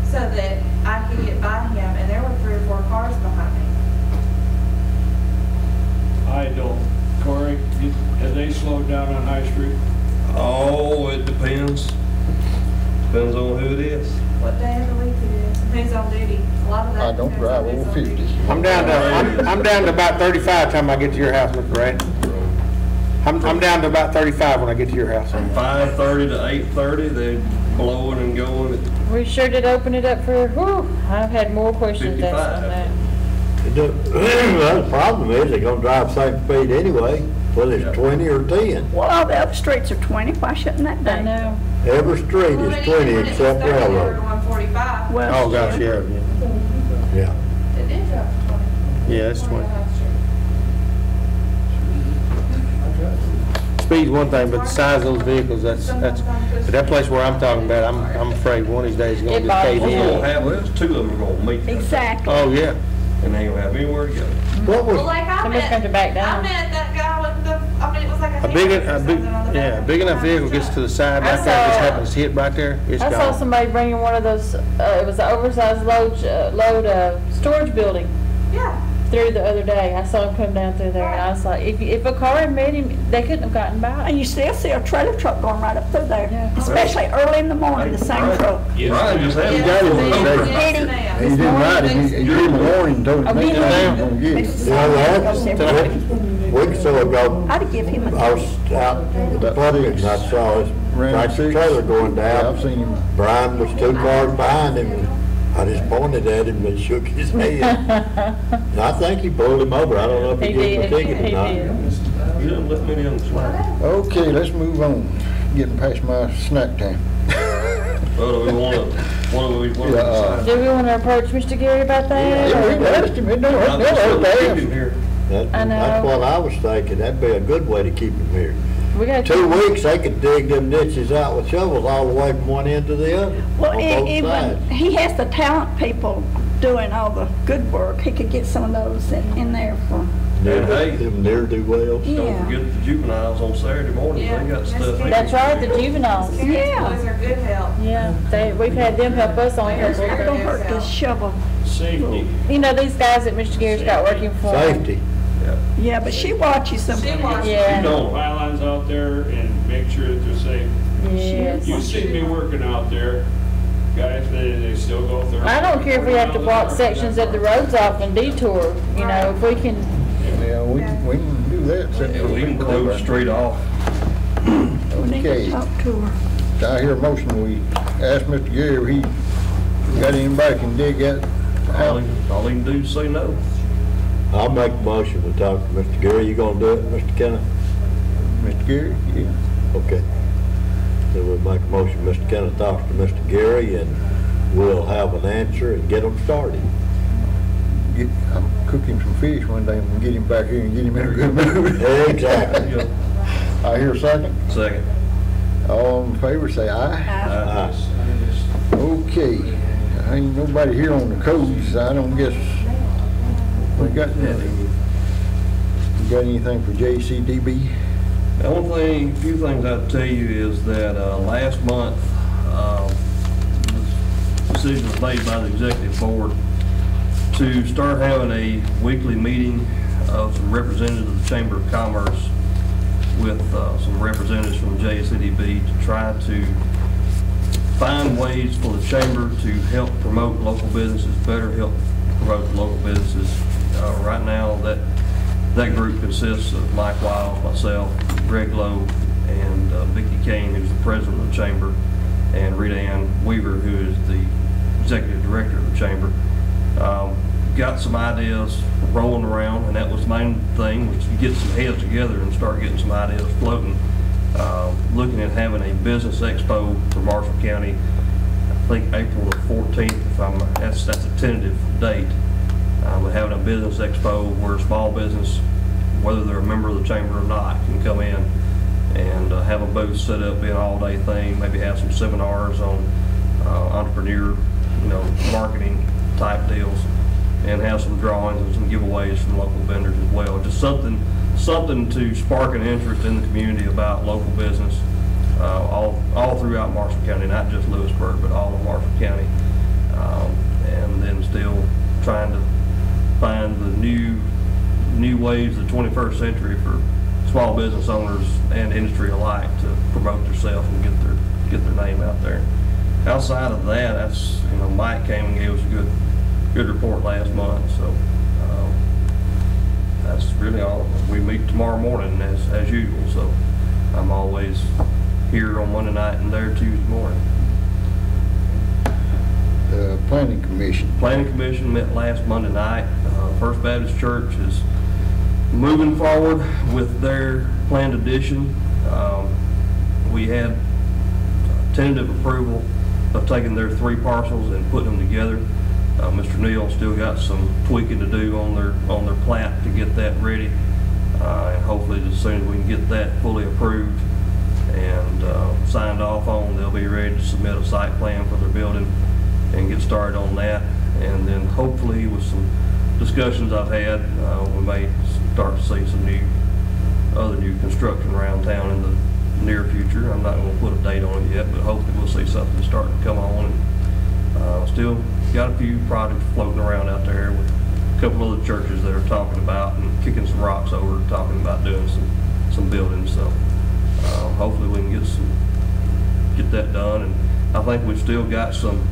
so that I could get by him, and there were 3 or 4 cars behind me. I don't. Corey, have they slowed down on High Street? Oh, it depends. Depends on who it is. What day of the week it is, and who's on duty. A lot of that. I don't depends drive on who's over on 50. duty. I'm down to about 35 time I get to your house, Mr. Brad. I'm down to about 35 when I get to your house. From 5:30 to 8:30, they're blowing and going at We sure did open it up for, whew, I've had more questions asked on that. Well, the problem is they're gonna drive same speed anyway, whether it's 20 or 10. Well, all the other streets are 20, why shouldn't that be? I know. Every street Well, is but 20 even when it was except 30, they were to railroad. 145. Well, Oh, gosh, yeah. Yeah. It did drop to 20. Yeah, it's 20. on High Street. Speed's one thing, but the size of those vehicles, that's, but that place where I'm talking about, I'm afraid one of these days is gonna It get caved What's gonna in. happen, there's 2 of them are gonna meet. exactly. Oh, yeah. And they ain't gonna have anywhere to go. What Well, was, like I Somebody's met, going to back I down. met that guy with the, I mean, it was like a A big, hammer or something on the back yeah, of big the enough vehicle gets to the side right there, just happens to hit right there, it's I saw gone. somebody bringing one of those, it was an oversized load storage building Yeah. through the other day. I saw him come down through there, and I was like, if a car had met him, they couldn't have gotten by. And you still see a trailer truck going right up through there, Yeah. especially early in the morning, the same truck. Brian just had Yes, got him ma'am. one day. Yes, ma'am. He didn't ride it, he gave him a warning, and told him, Oh, make he it did? down, gonna get it. It's you know that? everybody. A week or so ago, I'd give him I a, was out with the buddy and I saw his tractor trailer going Yeah, down. I've seen him. Brian was 2 cars behind him, and I just pointed at him and shook his head. And I think he pulled him over. I don't know if he He gave him a did, ticket he or not. did. You didn't let many of them slide. Okay, let's move on. Getting past my snack time. Well, do we wanna decide? Do we want to approach Mr. Gary about that? Yeah, we or- asked him, it don't I'm hurt, just never gonna keep hurt him here. I know. That's what I was thinking. That'd be a good way to keep him here. We got 2 weeks, they could dig them ditches out with shovels all the way from one end to the other, well, on both even, sides. he has the talent people doing all the good work. He could get some of those in there for, Hey. Them ne'er-do-wells. Yeah. Don't forget the juveniles on Saturday morning, Yeah, they got that's stuff. good. That's right, the juveniles. Parents' Yeah. boys are good help. Yeah, we've had them help us on here. it don't hurt to shovel. Safety. You know, these guys that Mr. Gary's got working for him. Safety. Yeah, but she watches them. She watches. Yeah. You know, pylons out there and make sure that they're safe. Yes. You see me working out there, guys, they still go 30. I don't care if we have to block sections of the roads off and detour, you know, if we can, Yeah, we can do that. Yeah, we can close the street off. Okay, Talk to her. I hear a motion, we ask Mr. Gary if he got anybody can dig that All he can do is say no. I'll make the motion to talk to Mr. Gary. You gonna do it, Mr. Kenna? Mr. Gary? Yeah. Okay. So we'll make a motion, Mr. Kenna talks to Mr. Gary, and we'll have an answer and get them started. I'm cooking some fish one day and get him back here and get him in a good mood. Exactly. I hear a second. Second. All in favor, say aye. Aye. Okay. Ain't nobody here on the codes, I don't guess we got anything. You got anything for JCDB? The only thing, a few things I'd tell you is that last month, the decision was made by the executive board to start having a weekly meeting of some representatives of the Chamber of Commerce with some representatives from JCDB to try to find ways for the Chamber to help promote local businesses, better help promote local businesses. Right now, that group consists of Mike Wiles, myself, Greg Lowe, and Vicki Kane, who's the president of the Chamber, and Rita Ann Weaver, who is the executive director of the Chamber. Got some ideas rolling around, and that was the main thing, was to get some heads together and start getting some ideas floating. Looking at having a business expo for Marshall County, I think April the 14th, that's a tentative date. But having a business expo where a small business, whether they're a member of the Chamber or not, can come in and have a booth set up, be an all-day thing, maybe have some seminars on entrepreneur, marketing type deals, and have some drawings and some giveaways from local vendors as well. Just something to spark an interest in the community about local business, all throughout Marshall County, not just Lewisburg, but all of Marshall County, and then still trying to find the new ways of the 21st century for small business owners and industry alike to promote themselves and get their name out there. Outside of that, that's Mike came and gave us a good report last month, so that's really all. We meet tomorrow morning as usual, so I'm always here on Monday night and there Tuesday morning. Planning Commission. Planning Commission met last Monday night. First Baptist Church is moving forward with their planned addition. We had tentative approval of taking their 3 parcels and putting them together. Mr. Neal still got some tweaking to do on their plat to get that ready, and hopefully as soon as we can get that fully approved and signed off on, they'll be ready to submit a site plan for their building and get started on that. And then hopefully with some discussions I've had, we may start to see some other new construction around town in the near future. I'm not going to put a date on it yet, but hopefully we'll see something starting to come on. And still got a few projects floating around out there with a couple other churches that are talking about and kicking some rocks over, talking about doing some buildings. So hopefully we can get that done. And I think we've still got some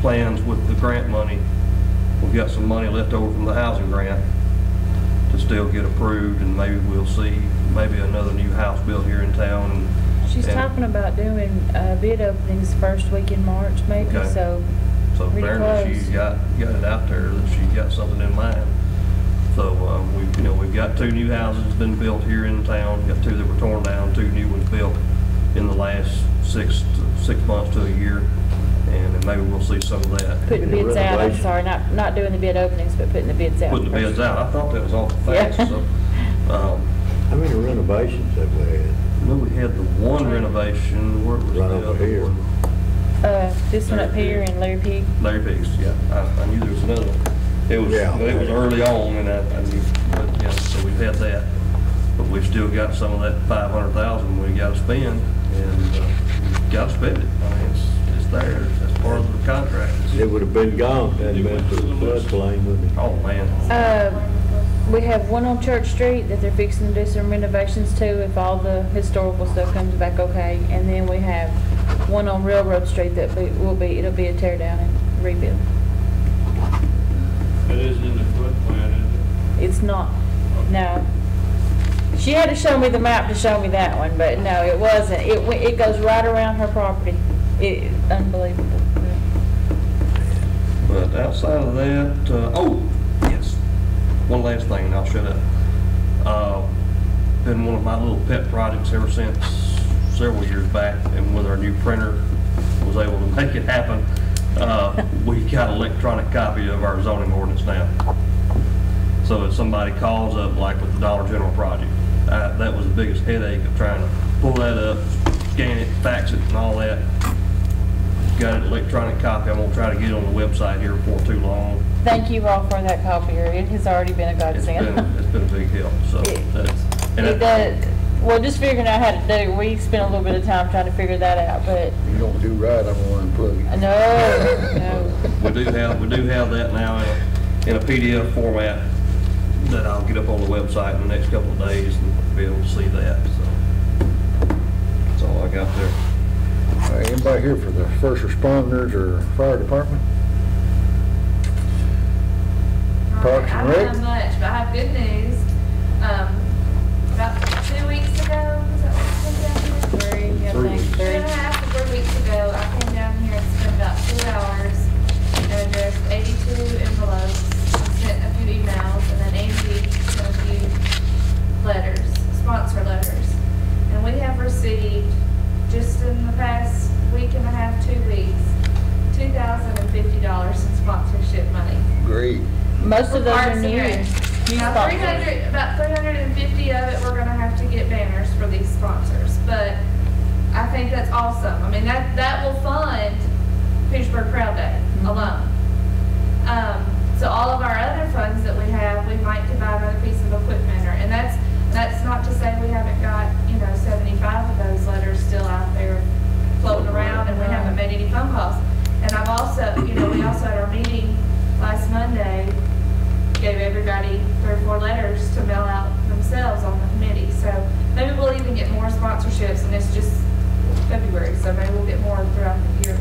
plans with the grant money. We've got some money left over from the housing grant to still get approved, and maybe we'll see another new house built here in town. And she's talking about doing bid openings first week in March, maybe. Okay. So apparently she's got it out there that she's got something in mind. So we've got 2 new houses been built here in town. We've got 2 that were torn down, 2 new ones built in the last 6 months to a year, and then maybe we'll see some of that. Putting bids out, I'm sorry, not doing the bid openings, but putting the bids out. Putting the bids out. I thought that was awful fast. Yeah. So, How many renovations have we had? well, we had the one renovation. Where was Right the over other here. one? This one up here in Larry Pig. Larry Pigs, yeah. I knew there was another one. It was early on, and I knew, but yeah, so we've had that. But we've still got some of that $500,000 we got to spend, and we've got to spend it. I mean, it's there. That's part of the contract. It would have been gone if it hadn't been for the floodplain, wouldn't it? Oh, man. We have one on Church Street that they're fixing to do some renovations to if all the historical stuff comes back okay. And then we have one on Railroad Street that it'll be a tear down and rebuild. That isn't in the floodplain, is it? It's not, no. She had to show me the map to show me that one, but no, it wasn't. It goes right around her property. Unbelievable. outside of that, oh, yes, one last thing, and I'll shut up. Been one of my little pet projects ever since several years back, and with our new printer, was able to make it happen. We've got an electronic copy of our zoning ordinance now. So if somebody calls up, like with the Dollar General project, that was the biggest headache of trying to pull that up, scan it, fax it, and all that. Got an electronic copy. I'm gonna try to get it on the website here before too long. Thank you all for that copier. It has already been a godsend. It's been a big help, so that's. Well, just figuring out how to do it, we spent a little bit of time trying to figure that out, but You don't do right, I'm gonna unplug it. no. We do have that now in a PDF format that I'll get up on the website in the next couple of days and be able to see that, so. That's all I got there. All right, anybody here for the first responders or fire department? Parks and I Rec? don't have much, but I have good news. About 2 weeks ago, was that what I came down here? 3, I think, 2 and a half to 3 weeks ago, I came down here and spent about 2 hours and addressed 82 envelopes, and sent a few emails, and then Angie sent a few letters, sponsor letters. And we have received, just in the past week and a half, 2 weeks, $2,050 in sponsorship money. Great. Most of those are new. Now, about 350 of it, we're gonna have to get banners for these sponsors, but I think that's awesome. I mean, that will fund Petersburg Proud Day alone. So all of our other funds that we have, we might could buy another piece of equipment, and that's not to say we haven't got, 75 of those letters still out there floating around, and we haven't made any phone calls. And I've also, we also at our meeting last Monday, gave everybody 3 or 4 letters to mail out themselves on the committee. So maybe we'll even get more sponsorships, and it's just February, so maybe we'll get more throughout the year.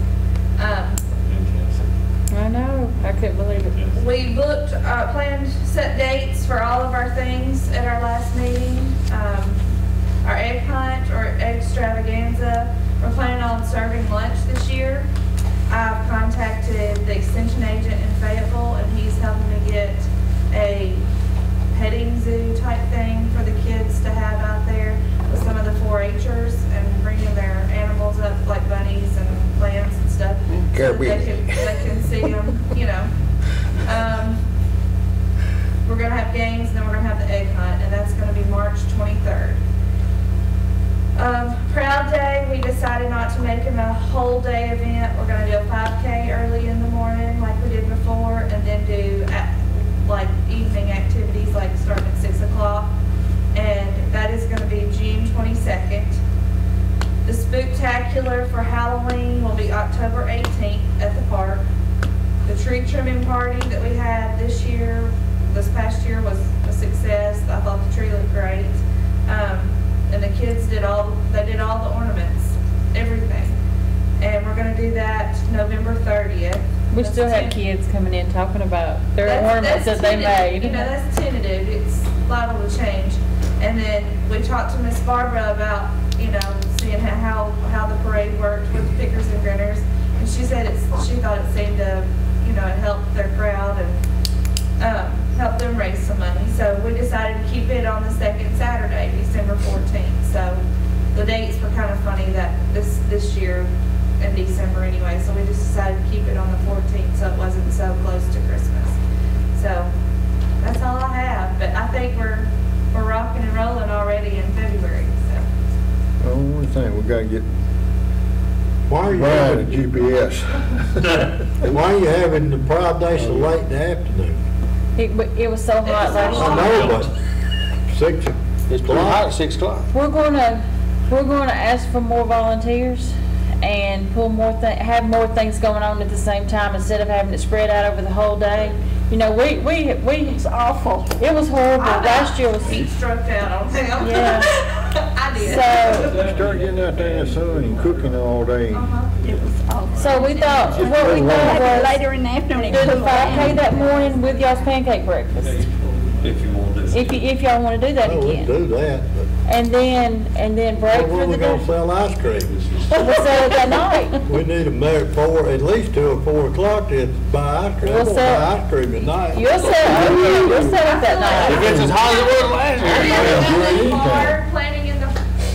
I know, I couldn't believe it. We booked, planned set dates for all of our things at our last meeting. Our egg hunt or egg extravaganza, we're planning on serving lunch this year. I've contacted the extension agent in Fayetteville, and he's helping me get a petting zoo type thing for the kids to have out there with some of the 4-H'ers and bringing their animals up like bunnies and lambs and stuff. So that they can see them, We're going to have games, and then we're going to have the egg hunt, and that's going to be March 23rd. Proud Day, we decided not to make it a whole day event. We're going to do a 5K early in the morning like we did before, and then do evening activities like starting at 6 o'clock. And that is going to be June 22nd. The Spooktacular for Halloween will be October 18th at the park. The tree trimming party that we had this past year was a success. I thought the tree looked great. And the kids did all the ornaments, everything. And we're going to do that November 30th. We still have kids coming in talking about their ornaments that they made. That's tentative. It's liable to change. And then we talked to Miss Barbara about, seeing how the parade worked with the pickers and grinners. And she said she thought it seemed to, help their crowd and help them raise some money. So we decided to keep it on the second Saturday, December 14th. So the dates were kind of funny that this year in December anyway. So we just decided to keep it on the 14th so it wasn't so close to Christmas. So that's all I have. But I think we're rocking and rolling already in February. So. The only thing we gotta get. Why are you having a GPS? Why are you having the Proud Day so late in the afternoon? It was so hot last year. I know, but 6 o'clock. It's pretty hot at 6 o'clock. We're going to ask for more volunteers and have more things going on at the same time instead of having it spread out over the whole day. It's awful. It was horrible. Last year was. Heat stroke out on him. Yeah. I did. So start getting out there in the sun and cooking all day. It was awful. So what we thought was later in the afternoon. do the 5K that morning with y'all's pancake breakfast. If you want to do it. If y'all want to do that We again. can do that, but And then break where for we the gonna day. sell ice cream? We'll sell it that night. We need them there at 4, at least 2 or 4 o'clock to buy ice cream. We'll I'm gonna sell- buy ice cream at night. You'll sell it, you'll sell it that If night. it's as hot as it was last year. It's hard planning in the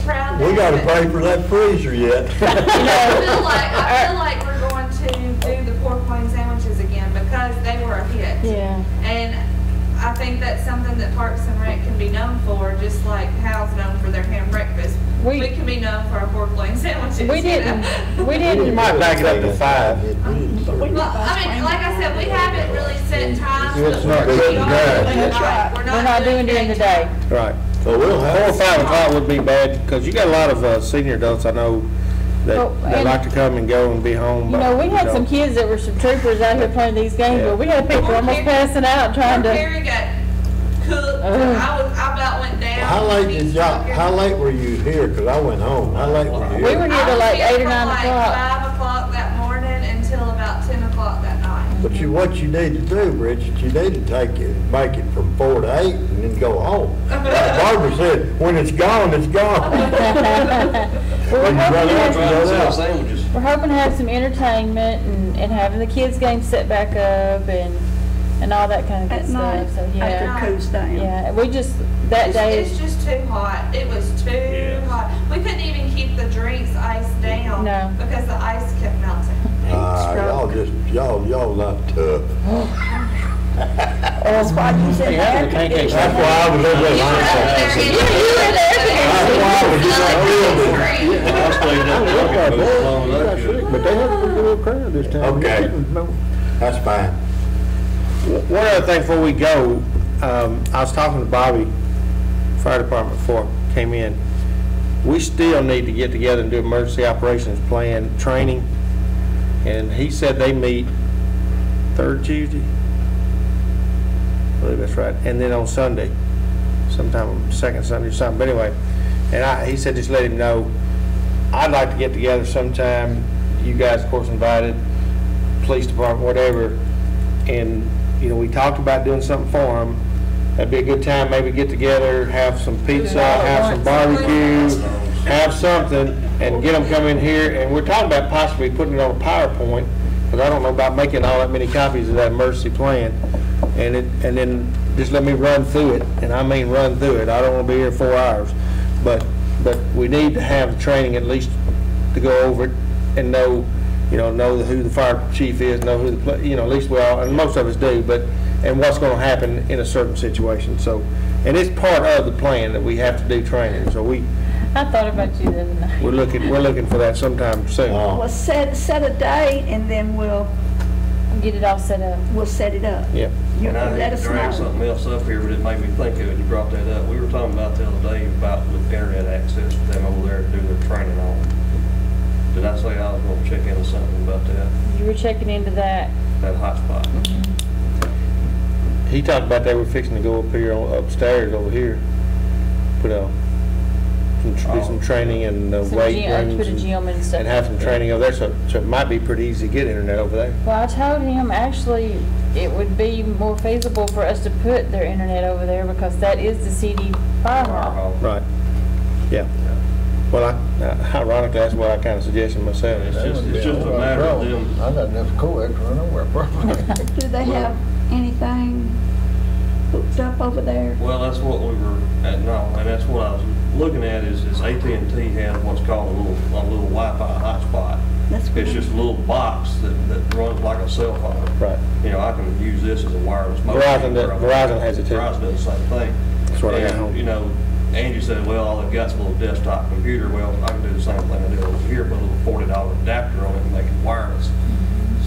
crowd. We gotta pay for that freezer yet. I feel like we're going to do the pork loin sandwiches again because they were a hit. Yeah. And I think that's something that Parks and Rec can be known for, just like Hal's known for their ham breakfast. We can be known for our pork loin sandwiches. We you didn't, know? we You didn't. might back it up to 5. Well, I mean, like I said, we haven't really set times. It's but not we good are today. doing it That's right. We're not doing during the day. Right. So we'll 4 or have. 5 o'clock would be bad, because you got a lot of senior adults I know Oh, that and- like to come and go and be home. You know, we had some kids that were some troopers out here playing these games, Yeah. but we had people almost passing out trying Poor to. Carrie got cooked. I about went down. How late did y'all, how late were you here? Cause I went home. How late were you We here? were here till like 8 or 9 Like o'clock. 5 o'clock that morning until about 10 o'clock that night. But what you need to do, Bridget, you need to take it, make it from 4 to 8 and then go home. Like Barbara said, when it's gone, it's gone. We're hoping to have some entertainment and having the kids' games set back up and all that kind of At good night, stuff. So, after yeah. it cools down. Yeah, we just, that day, It's just too hot. It was too hot. We couldn't even keep the drinks iced down. No. Because the ice kept melting. Y'all not tough. That's why you said air conditioning. That's why I was over there. But they had a pretty good crowd this time. Okay. That's fine. One other thing before we go, I was talking to Bobby, fire department, before I came in. We still need to get together and do emergency operations plan training. And he said they meet 3rd Tuesday. I believe that's right. And then on Sunday, sometime 2nd Sunday or something. But anyway, and he said just let him know. I'd like to get together sometime. You guys, of course, invited, police department, whatever. And, you know, we talked about doing something for them. That'd be a good time, maybe get together, have some pizza, have some barbecue, have something, and get them come in here. And we're talking about possibly putting it on a PowerPoint, because I don't know about making all that many copies of that emergency plan. And then just let me run through it, and I mean run through it. I don't want to be here 4 hours. But we need to have the training at least to go over it and know who the fire chief is, know who the, at least we all, and most of us do, and what's going to happen in a certain situation. So, and it's part of the plan that we have to do training. So I thought about you the other night. we're looking for that sometime soon. Well, set a date and then we'll Get it all set up. set it up. Yep. You And I let hate us to drag know. something else up here, but it made me think of it, you brought that up. We were talking about the other day about with internet access for them over there to do their training on. Did I say I was gonna check into something about that, You were checking into that. that hotspot? He talked about they were fixing to go up here, upstairs over here, put do some training and Some weight gym, rooms put a gym and stuff. and have some training over there, so it might be pretty easy to get internet over there. Well, I told him actually it would be more feasible for us to put their internet over there because that is the CD fire hall. Right. Yeah. Well, ironically, that's what I kind of suggested myself. It's just a matter of them. I got enough coax run nowhere. Do they have anything hooked up over there? Well, that's what we were at, no, and that's what I was looking at is AT&T has what's called a little Wi-Fi hotspot. That's It's just a little box that runs like a cell phone. Right. You know, I can use this as a wireless modem. Verizon has it too. Verizon does the same thing. That's what I got And, home. you know, Angie said, well, all they've got's a little desktop computer. Well, I can do the same thing I do over here, put a little $40 adapter on it and make it wireless.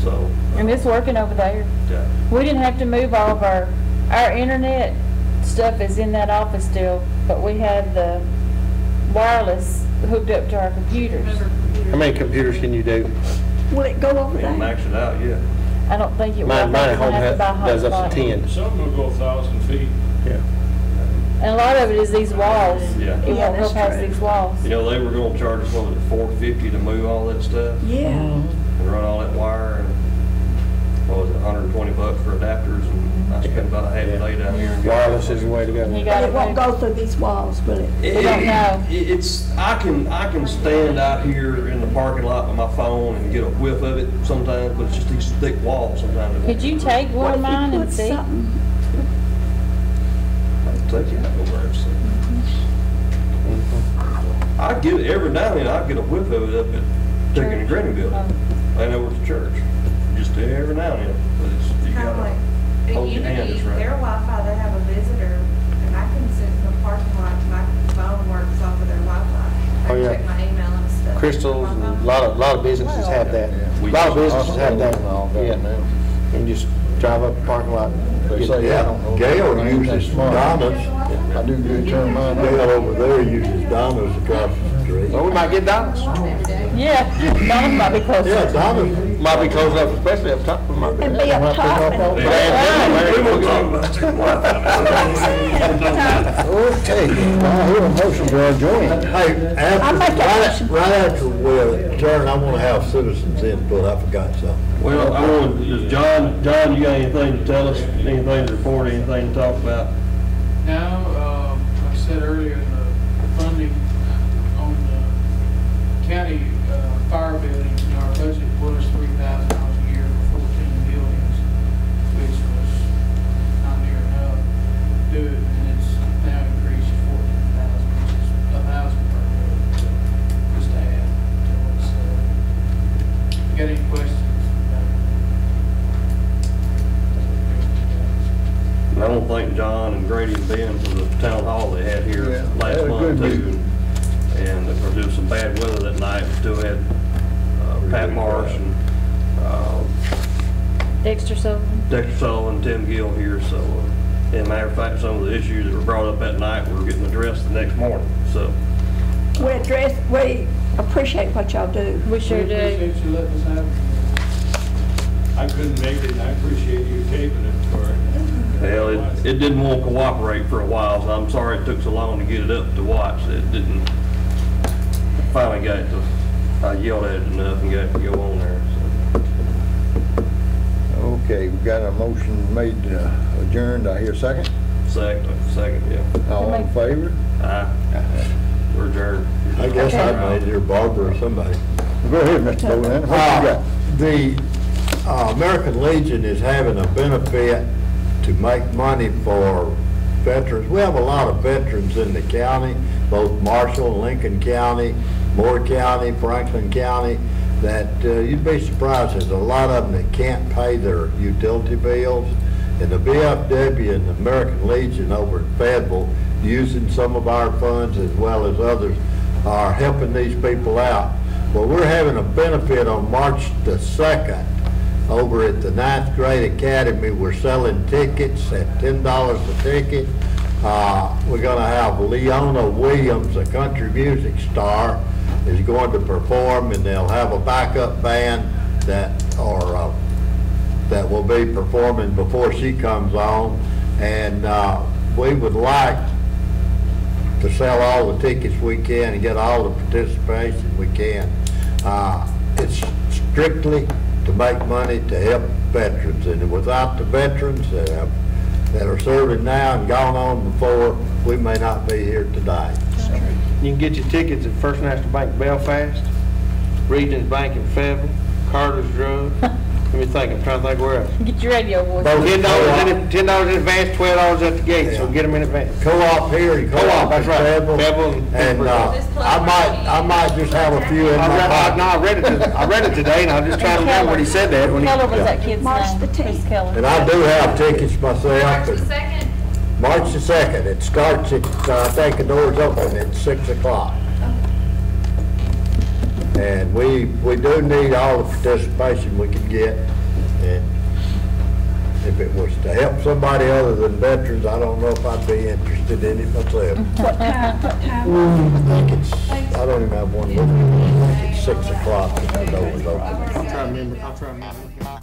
So. And it's working over there. Yeah. We didn't have to move all of our internet stuff is in that office still, but we have the wireless hooked up to our computers. How many computers can you do? Will it go over We haven't there? maxed it out yet. I don't think it will. Mine at home does up to 10. Some will go 1,000 feet. Yeah. And a lot of it is these walls. Yeah. It won't go that's past true. these walls. You know, they were gonna charge us, what was it, $450 to move all that stuff? Yeah. And run all that wire and, what was it, $120 for adapters, and I spent spent about a half a day down here. Wireless is the way to go. He But got it won't moved. go through these walls, will it? We don't know. It's, I can stand out here in the parking lot with my phone and get a whiff of it sometimes, but it's just these thick walls sometimes. Could you take one of mine and see? Take it out over and see. I get it every now and then. I get a whiff of it up at Taking and Granny Building. I know it's a church. Just every now and then, but it's, you Kind of gotta like, hold at your hands Unity, right. their Wi-Fi, they have a visitor, and I can sit in the parking lot, my phone works off of their Wi-Fi. I Oh, can yeah. check my email and stuff. Crystals, and My a phone. lot of businesses have that. A lot of businesses have that. Yeah. And just drive up the parking lot. They get say, that. Gail uses Donna's. I do good turn mine Gail over there uses Donna's across the street. Well, we might get Donna's. Yeah, Donna might be close. Yeah, Donna's. Might be closed up, especially up top. We might be. And be up top. We won't talk about that. Okay, I hear a motion to adjourn. Hey, I'll make that motion. right after we adjourn, I want to have citizens input. I forgot something. Well, I want, is John, you got anything to tell us, anything to report, anything to talk about? Now, like I said earlier, the funding on the county fire buildings, our budget was $3,000 a year for 14 buildings, which was not near enough to do it, and it's now increased to 14,000, which is 1,000 per building, so just to add to what's, you got any questions? And I want to thank John and Grady and Ben for the town hall they had here last had a good month meeting. too. And there was some bad weather that night, we still had Pat Marsh and Dexter Sullivan. Dexter Sullivan, Tim Gill here, so, as a matter of fact, some of the issues that were brought up that night were getting addressed the next morning, so. We appreciate what y'all do. We sure We do. appreciate you letting us have it. I couldn't make it, and I appreciate you taping it for it. Well, it didn't want to cooperate for a while, so I'm sorry it took so long to get it up to watch. It didn't, finally got it to, I yelled at it enough and got it to go on there, so. Okay, we got a motion made adjourned. I hear a second. Second, yeah. All in favor? Aye. We're adjourned. I guess I made it, or Barbara or somebody. Go ahead, Mr. Bowen. What you got? The American Legion is having a benefit to make money for veterans. We have a lot of veterans in the county, both Marshall, Lincoln County, Moore County, Franklin County, that you'd be surprised. There's a lot of them that can't pay their utility bills. And the VFW and the American Legion over in Fayetteville, using some of our funds as well as others, are helping these people out. Well, we're having a benefit on March the 2nd over at the 9th grade academy. We're selling tickets at $10 a ticket. We're going to have Leona Williams, a country music star, is going to perform, and they'll have a backup band that will be performing before she comes on. And we would like to sell all the tickets we can and get all the participation we can. It's strictly to make money to help veterans, and without the veterans that are serving now and gone on before, we may not be here today. You can get your tickets at First National Bank Belfast, Regions Bank in Fayetteville, Carter's Drug. Let me think, I'm trying to think where else. Get your radio voice. $10 in advance, $12 at the gate, so get them in advance. Co-op here and Co-op, that's right. Fayetteville. Fayetteville And I might just have a few in my pocket. No, I read it today, and I was just trying to remember what he said that when he. Keller was that kid's March name. the Chris 10th. Keller. And I do have tickets myself. March the and 2nd. March the 2nd. It starts at, I think the doors open at 6 o'clock. And we do need all the participation we can get. And if it was to help somebody other than veterans, I don't know if I'd be interested in it myself. What time? I think it's, I don't even have one with me. I think it's 6 o'clock. The doors open. I'll try to remember.